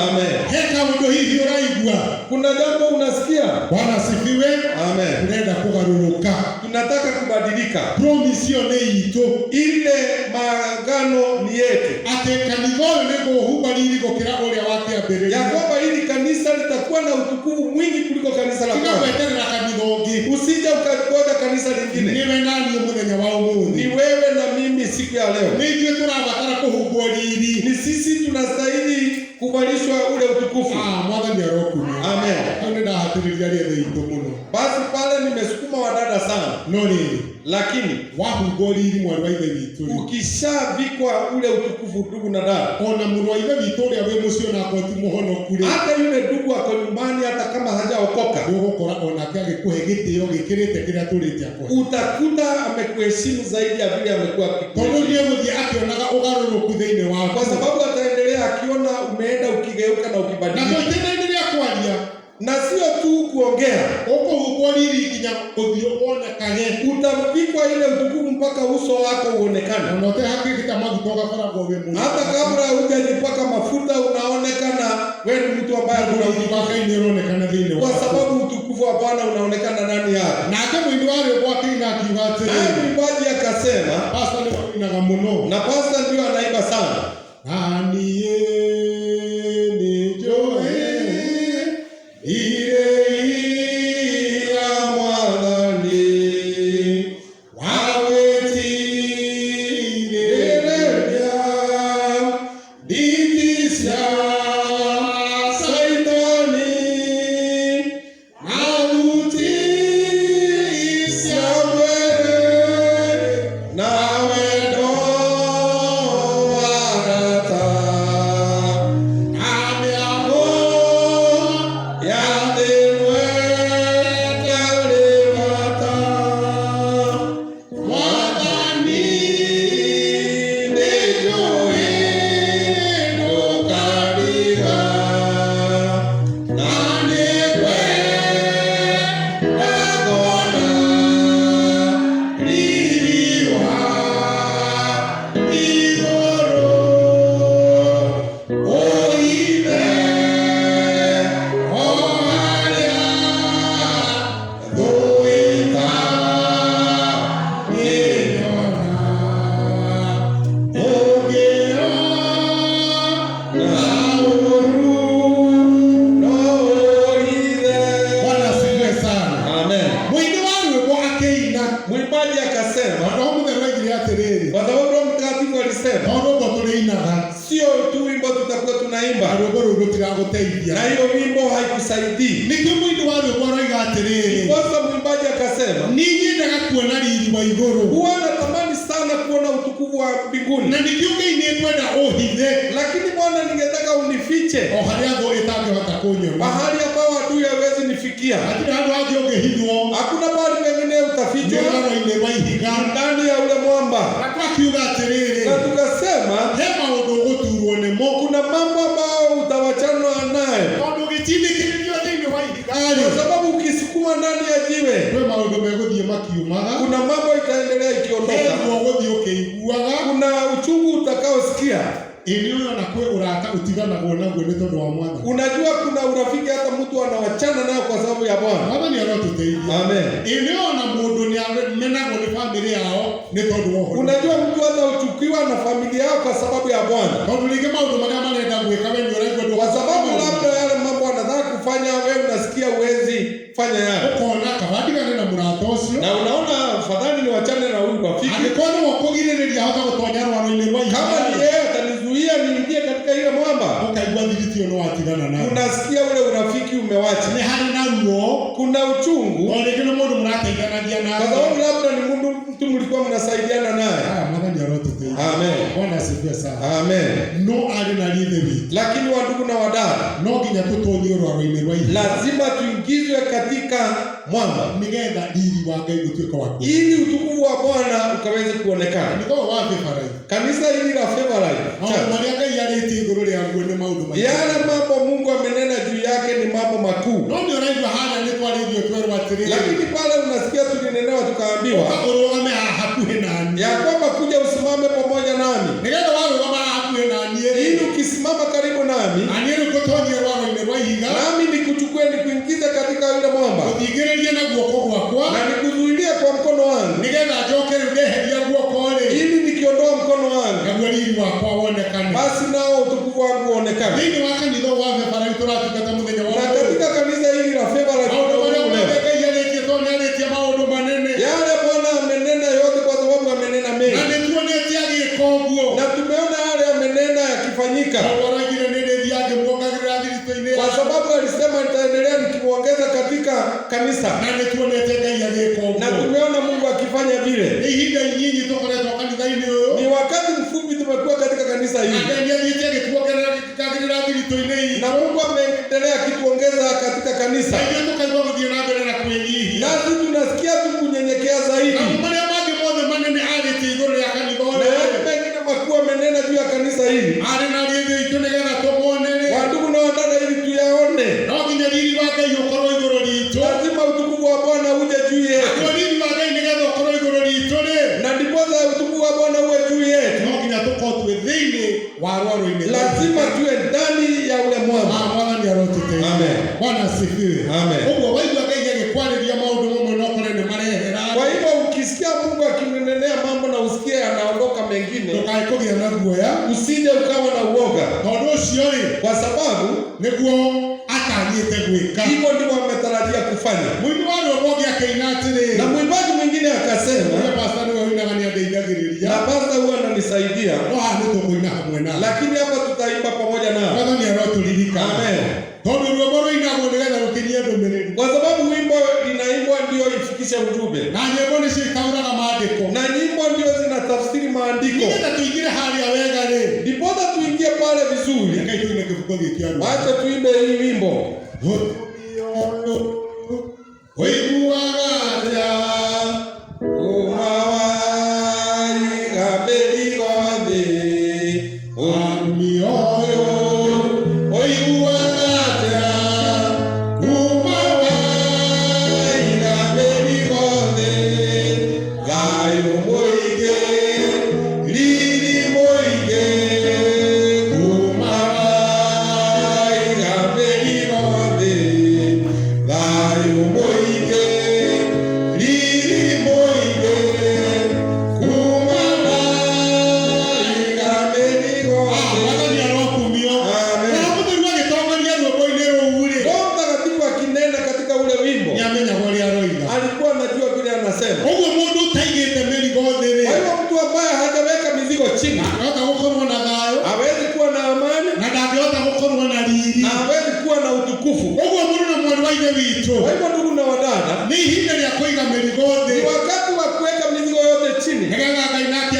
Amen. Heka ũndũ hihi ũraigua. Kuna jambo unasikia? Bwana asifiwe. Amen. Tunaenda kũgarũrũka. Tunataka kubadilika. Promise hiyo nĩ itũ. Ile maagano ni yetu. Atĩ kanitha ũyũ nĩ kũhumba riri gũkĩra ũrĩa wakĩambĩrĩria. Ya kwamba hili kanisa litakuwa na utukufu mwingi kuliko kanisa la kwanza. Tiga kanitha ũngĩ. Usije ukangoja kanisa lingine. Niwe nani mũthenya wa ũmũthĩ. Ni wewe na mimi siku ya leo. Nĩ ithuĩ tũrabatara kũhumbwo riri. Ni sisi tunastahili kuvalishwa ule utukufu. Mwathani arokumia. Amen. Nĩ ndahatĩrĩria rĩethe itũ mũno. Basi pale nimesukuma wadada sana. No rĩrĩ. Lakini wahumbwo riri mwarĩ wa ithe witũ. Ukishavikwa ule utukufu ndugu na dada. Ona mũrũ wa ithe witũ ũrĩa wĩ mũciĩ onako ti mũhonoku rĩ. Hata yule ndugu ako nyumbani hata kama hajaokoka. Ũgũkora onake agĩkũhe gĩtĩo gĩkĩrĩte kĩrĩa tũrĩte akũhe. Utakuta amekuheshimu zaidi ya vile amekuwa akikuheshimu. Tondũ nĩegũthiĩ akĩonaga ũgarũrũku thĩinĩ wako. Kwa sababu ataendelea akiona umeenda ukigeuka na ukibadilika. Na tũtĩendelee kwaria. Na sio tu kuongea. Ũkũhumbwo riri nginya ũthiũ wonekage. Utavikwa ile utukufu mpaka uso wako uonekane. Na ũtehakĩkĩta maguta ũgakoragwo wĩ mũndũ. Hata kabla hujajipaka mafuta unaonekana wewe ni mtu ambaye unaonekana thĩinĩ wako. Kwa sababu utukufu wa Bwana unaonekana ndani yako. Nake mũini wa rwĩmbo akĩina akiuga atĩrĩ. Mwimbaji akasema, pastor nĩ ainaga mũno. Na pastor ndio anaimba sana. Aniye ni joe ire ya mwathani wawetirĩria nditi cia Saitani na thuti cia mwĩrĩ na wendo wa arata na mĩambo ya thĩ ĩtarĩ bata. Mwathani nĩ njũĩ ndũkariga na nĩngwenda kuona riri wa igũrũ. O Ithe, o harĩa thũĩta ĩnyona, ũngĩona ũru no Ithe. Bwana asifiwe sana. Amen. Mũini wa rwĩmbo akĩina. Mwimbaji akasema, no mũthenya oigire atĩrĩrĩ. kwa sababu Roho Mtakatifu alisema, no rwĩmbo tũrĩinaga. sio tu wimbo tutakuwa tunaimba. Na rwĩmbo rũu rũtiragũteithia. Na hiyo wimbo haikusaidii. Ningĩ mũini wa rwĩmbo aroiga atĩrĩrĩ. Kwanza mwimbaji akasema, nĩ nyendaga kuona riri wa igũrũ. huwa natamani sana kuona utukufu wa mbinguni. Na nikiuge inetwenda ohithe. Lakini Bwana, ningetaka unifiche. Haria go itangehota kunyona. Mahali ambao adui hawezi nifikia. Hatuna handu hangi ungehithwo. Hakuna mahali pengine utafichwa. Mwaro-inĩ wa ihiga. Ndani ya ule mwamba. Na twakiuga atĩrĩrĩ. Na tukasema he maũndũ ũgũturwo nĩmo. kuna mambo ambayo utawachana nayo. Tondũ ũgĩtindĩkĩrĩrio thĩinĩ wa ihiga. Kwa sababu ukisukuma ndani ya jiwe, kwĩ maũndũ megũthiĩ makiumaga. kuna mambo itaendelea ikiondoka. Ũgũthiĩ ũkĩiguaga. Kuna uchungu utakaosikia. Ili huyo anakuwa urata utiganagwo naguo nĩ tondũ wa Mwathani. Unajua kuna urafiki hata mtu anawachana nayo kwa sababu ya Bwana. Mwathani arotũteithia. Amen. Ili ona mũndũ nĩ amenagwo nĩ famĩlĩ yao nĩ tondũ wa ũhoro. Unajua mtu hata uchukiwa na familia yao kwa sababu ya Bwana. Tondũ rĩngĩ maũndũ marĩa marenda gwĩka we nĩ ũraigua ndũ. Kwa sababu labda yale mambo anataka kufanya wewe unasikia uwezi fanya yale. Ũkona kawadigane na mũrata ũcio. Na unaona afadhali ni wachane na huyu rafiki. Angĩkorwo nĩ wakũgirĩrĩria hota gũtonya rwaro-inĩ rwa ihiga. Kama ni yeye atanizuia niingie katika ile mwamba. Ũkaigua thiritio nĩ watigana nayo. Unasikia ule urafiki umewacha. Nĩ harĩ na ruo. Kuna uchungu. O rĩngĩ nĩ mũndũ mũrateithanagia naye. Kwa sababu labda ni mtu mlikuwa mnasaidiana naye. Mwathani arotũteithia. Amen. Bwana asifiwe sana. Amen. No arĩ na ithe witũ. Lakini wandugu na wadada, no nginya tũtonyio rwaro-inĩ rwa ihiga. lazima tuingizwe katika mwamba nĩgetha riri wa Ngai ũtuĩke wa kuonekana. ili utukufu wa Bwana ukaweze kuonekana. Nĩguo wa Favourite. Kanisa hili la Favourite Church, marĩa Ngai arĩtie igũrũ rĩaguo nĩ maũndũ maingĩ. yale mambo Mungu amenena juu yake ni mambo makuu. No nĩ ũraigua hana nĩ twarĩrio twerwo atĩrĩrĩ. Lakini pale unasikia tulinenewa tukaambiwa ũrũgame haha hakuhĩ naniĩ. ya kwamba kuja usimame pamoja nami. Nĩgetha warũgama haha hakuhĩ naniĩ. Ili ukisimama karibu nami, na niĩ nĩngũtonyia rwaro-inĩ rwa ihiga. nami nikuchukue nikuingize katika yule mwamba. Ũthingĩrĩrie na guoko gwakwa. Na nikuzuilie kwa mkono wangu. Nĩgetha njoke rĩu ndeheria guoko-rĩ. Ili nikiondoa mkono wangu, naguo riri wakwa wonekane. basi nao utukufu wangu uonekane. Thĩinĩ wa kanitha wa Favourite tũratungata mũthenya wa Na katika kanisa hili la Favourite maũndũ marĩa Ngai arĩtie tondũ nĩarĩtie maũndũ manene. yale Bwana amenena yote kwa sababu amenena mengi. Na nĩtuonete agĩka ũguo. Na tumeona yale amenena yakifanyika. Tondũ araugire nĩndĩthiĩ ngĩmuongagĩrĩra thiritũ-inĩ. Kwa sababu alisema nitaendelea nikimuongeza katika kanisa. Na nĩtuonete Ngai agĩka ũguo. Na tumeona Mungu akifanya vile. Nĩ ihinda inyinyi tũkoretwo kanitha-inĩ ũyũ. Ni wakati mfupi tumekuwa katika kanisa hili. Na Ngai nĩathiĩte agĩtuongagĩrĩra thiritũ-inĩ itũ. Na Mungu ameendelea akituongeza katika kanisa. Na ithuĩ tũkaigua gũthiĩ na mbere na kwĩnyihia. Nasi tunasikia tu kunyenyekea zaidi. Na marĩa mangĩ mothe manene arĩtie igũrũ rĩa kanitha Na ũyũ. yale mengine makuu amenena juu ya kanisa hili. Arĩ na rĩthĩ itũ nĩgetha tũmuonere. Wandugu na wadada, ili tuyaone. No nginya riri wa Ngai ũkorwo igũrũ ritũ. Lazima utukufu wa Bwana uje juu yetu. Naguo riri wa Ngai nĩgetha ũkorwo igũrũ ritũ-rĩ. Na ndiposa utukufu wa Bwana uwe juu yetu, no nginya tũkorwo twĩ thĩinĩ wa rwaro-inĩ. lazima tuwe ndani ya ule mwamba. Mwathani arotũteithia. Amen. Bwana asifiwe. Amen. Ũguo waigua Ngai agĩkwarĩria maũndũ mamwe no ũkore nĩ marehera. Kwa hivyo ukisikia Mungu akinenea mambo na usikie anaondoka mengine, ndũkae kũgĩa na guoya. usije ukawa na uoga, Tondũ ũcio-rĩ, kwa sababu nĩguo atanyĩte gwĩka. hivyo ndivyo ametarajia kufanya. Mũini wa rwĩmbo ũngĩ akĩina atĩrĩ. Na mwimbaji mwingine akasema, ũrĩa pastor nĩwe ũinaga nĩandeithagĩrĩria. na pasta huwa ananisaidia, no haha nĩtũkũina hamwe nao. lakini hapa tutaimba pamoja nao. Mwathani arotũririkana. Amen. Tondũ rwĩmbo rũinagwo nĩgetha rũkinyie ndũmĩrĩri. Kwa sababu wimbo inaimbwa ndio ifikishe ujumbe, na nyĩmbo nĩcio itaũraga maandĩko. na nyimbo ndio zinatafsiri maandiko. Nĩgetha tũingĩre harĩa wega-rĩ, Ndiposa tuingie pale vizuri, reke tuine kĩbũko gĩkĩ arũa. wacha tuimbe hii wimbo. Ũiguaga atĩa Umawaiga mĩrigo thĩ, mĩoyo? Ũiguaga atĩa umawaiga mĩrigo thĩ, thayũ mũingĩ, riri mũingĩ. Umawaiga mĩrigo thĩ, thayũ mũingĩ, riri mũingĩ. Umawaiga mĩrigo thĩ. Mwathani arokumio. Amen. Na mũthuri agĩtongoria rwĩmbo-inĩ rũu-rĩ, Roho Mtakatifu akinena katika ule wimbo, nĩamenyaga ũrĩa aroiga. alikuwa anajua vile anasema. Ũguo mũndũ ũtaigĩte mĩrigo thĩ-rĩ, Kwa hivyo mtu ambaye hajaweka mizigo chini ndangĩhota gũkorwo na thayũ, hawezi kuwa na amani na ndangĩhota gũkorwo na riri. na hawezi kuwa na utukufu. Ũguo mũndũ na mwarĩ wa ithe witũ, Kwa hivyo ndugu na wadada, nĩ ihinda rĩa kũiga mĩrigo thĩ, ni wakati wa kuweka mizigo yote chini, nĩgetha Ngai nake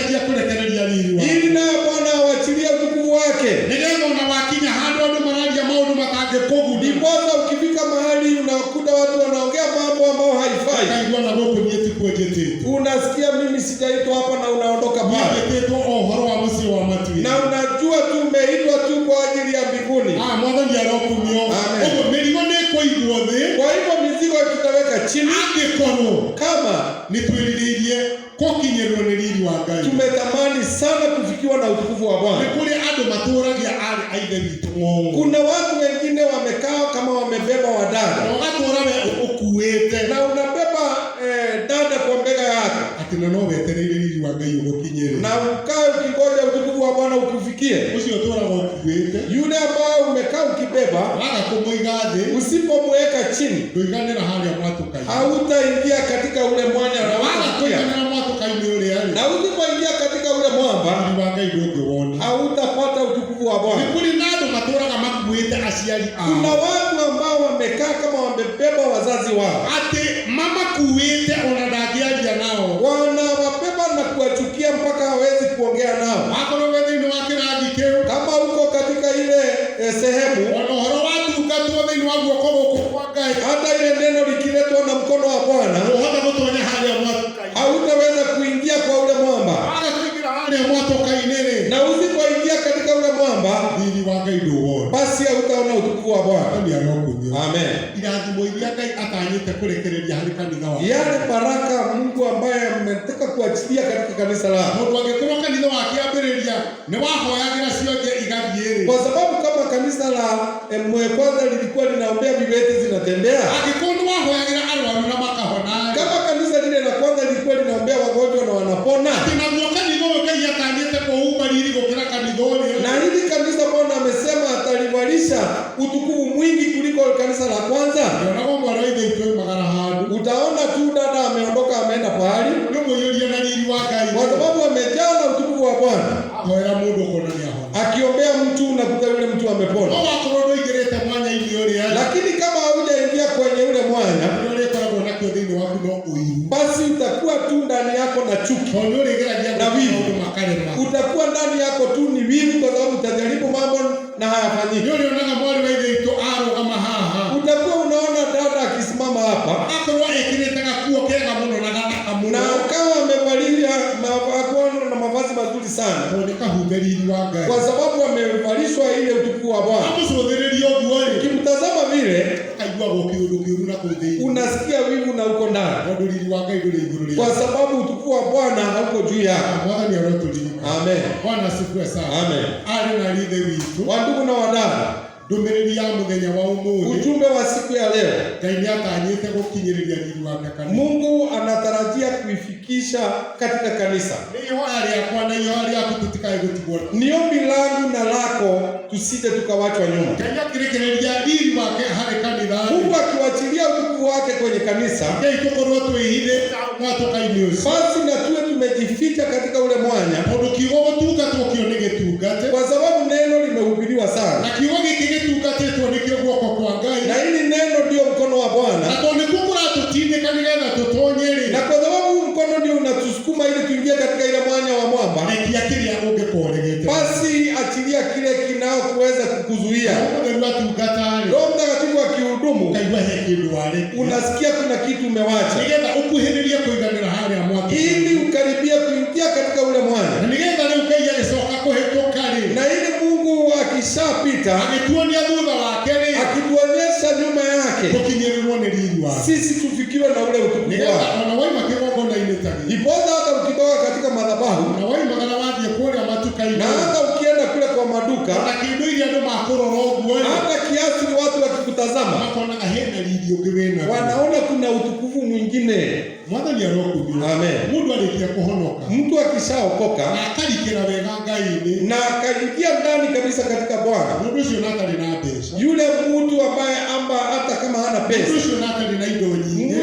tumetamani sana kufikiwa na utukufu wa Bwana. Kuna watu wengine wamekaa kama wamebeba wadada, na unabeba dada kwa mbega yako, na ukae ukingoja utukufu wa Bwana ukufikie. Yule ambao umekaa ukibeba, usipomweka chini, hautaingia katika ule mwanya na usipoingia katika ule mwamba, hautapata utukufu wa Bwana. Kuna watu ambao wamekaa kama wamebeba wazazi wao, wanawabeba na kuwachukia mpaka hawezi kuongea nao. Kama uko katika ile sehemu, hata ile neno likiletwa na mkono wa Bwana, hautaweza kuingia kwa ule mwamba, na usipoingia katika ule mwamba, basi hautaona utukufu wa Bwana. Amen. Yale baraka Mungu ambaye ametaka kuachilia katika kanisa lake, kwa sababu kama kanisa la kwanza lilikuwa linaombea viwete zinatembea, kama kanisa lile la kwanza lilikuwa linaombea wagonjwa na wanapona, na hili kanisa Bwana amesema atalivalisha utukufu mwingi kuliko kanisa la kwanza. Utaona tu dada ameondoka ameenda pahali, kwa sababu amejaa na utukufu wa Bwana, akiombea mtu na kuta yule mtu amepona. Lakini kama haujaingia kwenye ule mwanya, basi utakuwa tu ndani yako na chuki na wivu. Utakuwa ndani yako tu ni wivu, kwa sababu utajaribu mambo na hayafanyiki. Utakuwa unaona dada akisimama hapa na kama amevalia na mavazi mazuri sana, kwa sababu amevalishwa ile utukufu wa Bwana. Ukimtazama vile, unasikia wivu na uko ndani, kwa sababu utukufu wa Bwana hauko juu yako. Amen. Bwana asifiwe sana. Amen. Wandugu na wadada, ujumbe wa siku ya leo, Mungu anatarajia kuifikisha katika kanisa. Ni ombi langu na lako tusije tukawachwa nyuma. Mungu akiwachilia utukufu wake kwenye kanisa, basi na tuwe tumejificha katika ule mwanya, kwa sababu neno limehubiriwa sana, na hili neno ndio mkono wa Bwana, na kwa sababu mkono ndio unatusukuma ili tuingie katika ile mwanya wa mwamba, basi achilia kile kinao kuweza kukuzuia. Roho Mtakatifu akihudumu, unasikia kuna kitu umewacha, ili ukaribia kuingia katika ule mwanya, na ili Mungu akishapita akituonyesha nyuma yake, sisi tufikiwe na ule utukufu wake. Ipoza hata ukitoka katika madhabahu, na hata ukienda kule kwa maduka, hata kiasi watu wakikutazama wanaona kuna utukufu mwingine. Amen. Mtu akishaokoka na akaingia ndani kabisa katika Bwana, yule mtu ambaye hata kama hana pesa,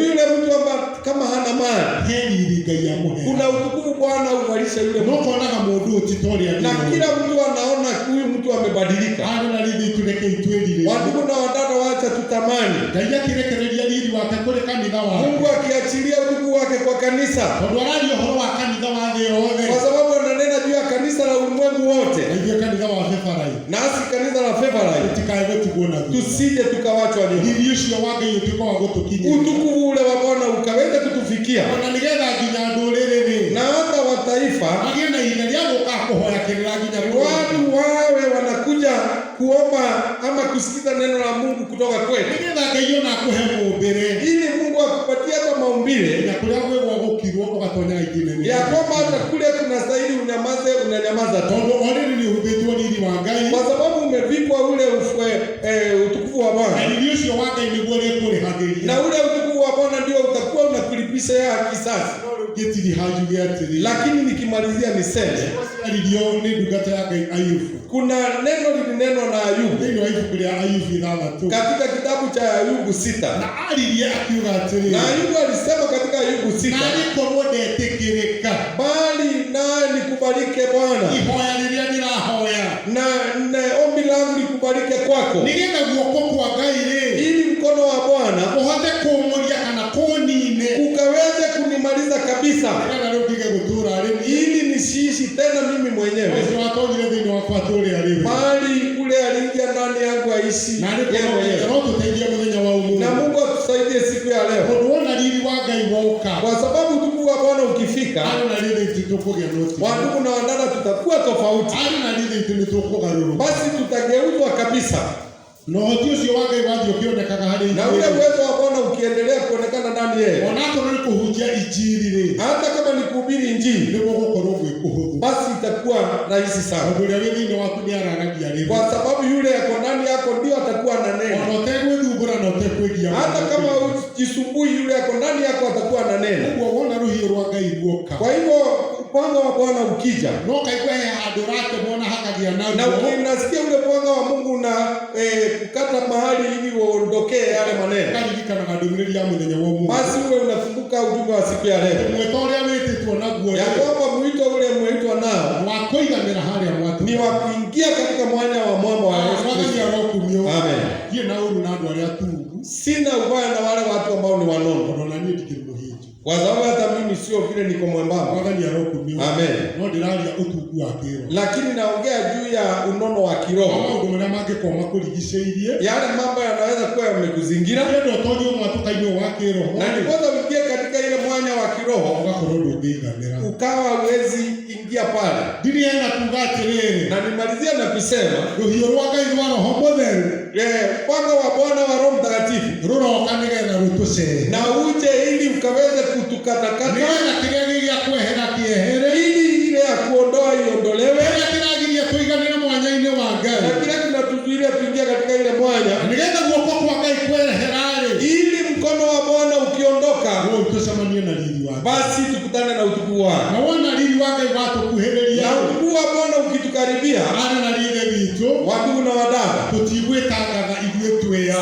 yule mtu ambaye kama hana mali, kuna utukufu Bwana uvalisha yule mtu, na kila mtu anaona huyu mtu amebadilika. Wandugu na wadada, wacha tutamani Mungu akiachilia utukufu wake kwa kanisa, kwa sababu ananena juu ya kanisa la ulimwengu wote, nasi kanisa la Favorite tusije tukawachwa nyuma. Utukufu ule wa Bwana ukaweza kutufikia, na hata mataifa watu wawe wanakuja kuomba ama kusikiza neno la Mungu kutoka kwetu, ili Mungu akupatie hata maumbile ya kwamba hata kule kunastahili unyamaze, unanyamaza tu, kwa sababu umevikwa ule utukufu wa Bwana, na ule utukufu wa Bwana ndio utakuwa unakulipisha ya kisasi. Lakini nikimalizia niseme kuna neno lilinenwa na Ayubu katika kitabu cha Ayubu 6, na Ayubu alisema katika Ayubu 6, bali na nikubalike Bwana, na ombi langu likubalike kwako, ili mkono wa Bwana ukaweze kunimaliza kabisa, ili nisiishi tena mimi mwenyewe, bali ule aliingia ndani yangu aishi yeye mwenyewe. Na Mungu atusaidie siku ya leo, kwa sababu utukufu wa Bwana ukifika, wandugu na wadada, tutakuwa tofauti, basi tutageuzwa kabisa. Na ule uwezo wa Bwana ukiendelea kuonekana ndani yeye, hata kama ni kuhubiri Injili, basi itakuwa rahisi sana, kwa sababu yule yako ndani yako ndio atakuwa ananena. Hata kama ujisumbui, yule yako ndani yako atakuwa ananena. Kwa hivyo upanga wa Bwana ukija, na unasikia ule upanga wa Mungu na kukata mahali ili uondokee yale maneno, basi uwe unakumbuka ujumbe wa siku ya leo, ya kwamba mwito ule umeitwa nao ni wa kuingia katika mwanya wa mwamba wa Yesu. Amen. Sina ubaya na wale watu ambao ni wanono, kwa sababu hata mimi sio vile niko mwembamba. Amen. Lakini naongea juu ya unono wa kiroho, yale mambo yanaweza kuwa yamekuzingira, na ndiposa uingie katika ile mwanya wa kiroho ukawa huwezi ingia pale. Na nimalizia na kusema upanga wa Bwana wa Roho Mtakatifu na uje ili ukaweze kutukatakata, ili ile ya kuondoa iondolewe, na kile kinatuzuilia kuingia katika ile mwanya, ili mkono wa Bwana ukiondoka, basi tukutane na utukufu wake. Na utukufu wa Bwana ukitukaribia, wandugu na wadada,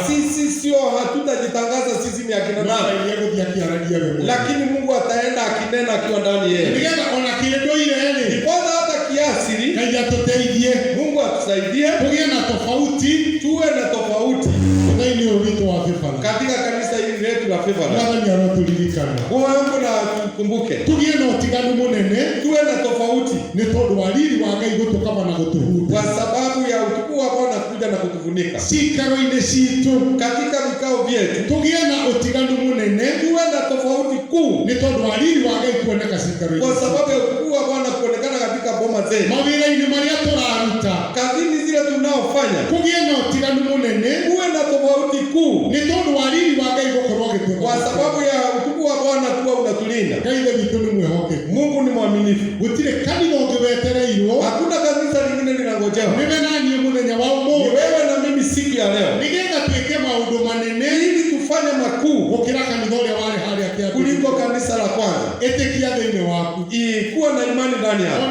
sisi sio hatutajitangaza sisi ni akina nani, lakini Mungu ataenda akinena akiwa ndani yetu. Kwanza hata kiasili, Mungu atusaidie tuwe na tofauti katika kanisa hili letu la Faithfulness. Mungu na tukumbuke tuwe na tofauti, kwa sababu ya utukufu wa Bwana kuja na kutufunika katika vikao vyetu. Tuwe na tofauti kuu, kwa sababu ya utukufu wa Bwana kuonekana katika boma zetu, kazini zile tunaofanya. Tuwe na tofauti kuu, kwa sababu ya utukufu wa Bwana kuwa unatulinda. Mungu ni mwaminifu, hakuna kanisa lingine linangojewa, ni wewe na mimi siku ya leo, ili tufanye makuu kuliko kanisa la kwanza. Kuwa na imani ndani yako,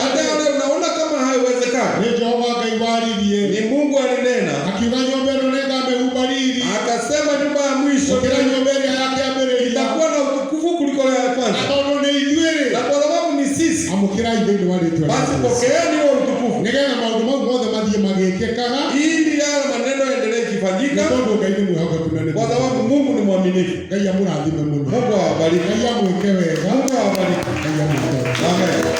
hata yale unaona kama haiwezekani, ni Mungu alinena, akasema nyumba ya mwisho itakuwa na utukufu kuliko ya kwanza, na kwa sababu ni sisi, basi pokeeni huo utukufu, ili yale maneno yaendelee kufanyika, kwa sababu Mungu ni mwaminifu. Mungu awabariki. Amen.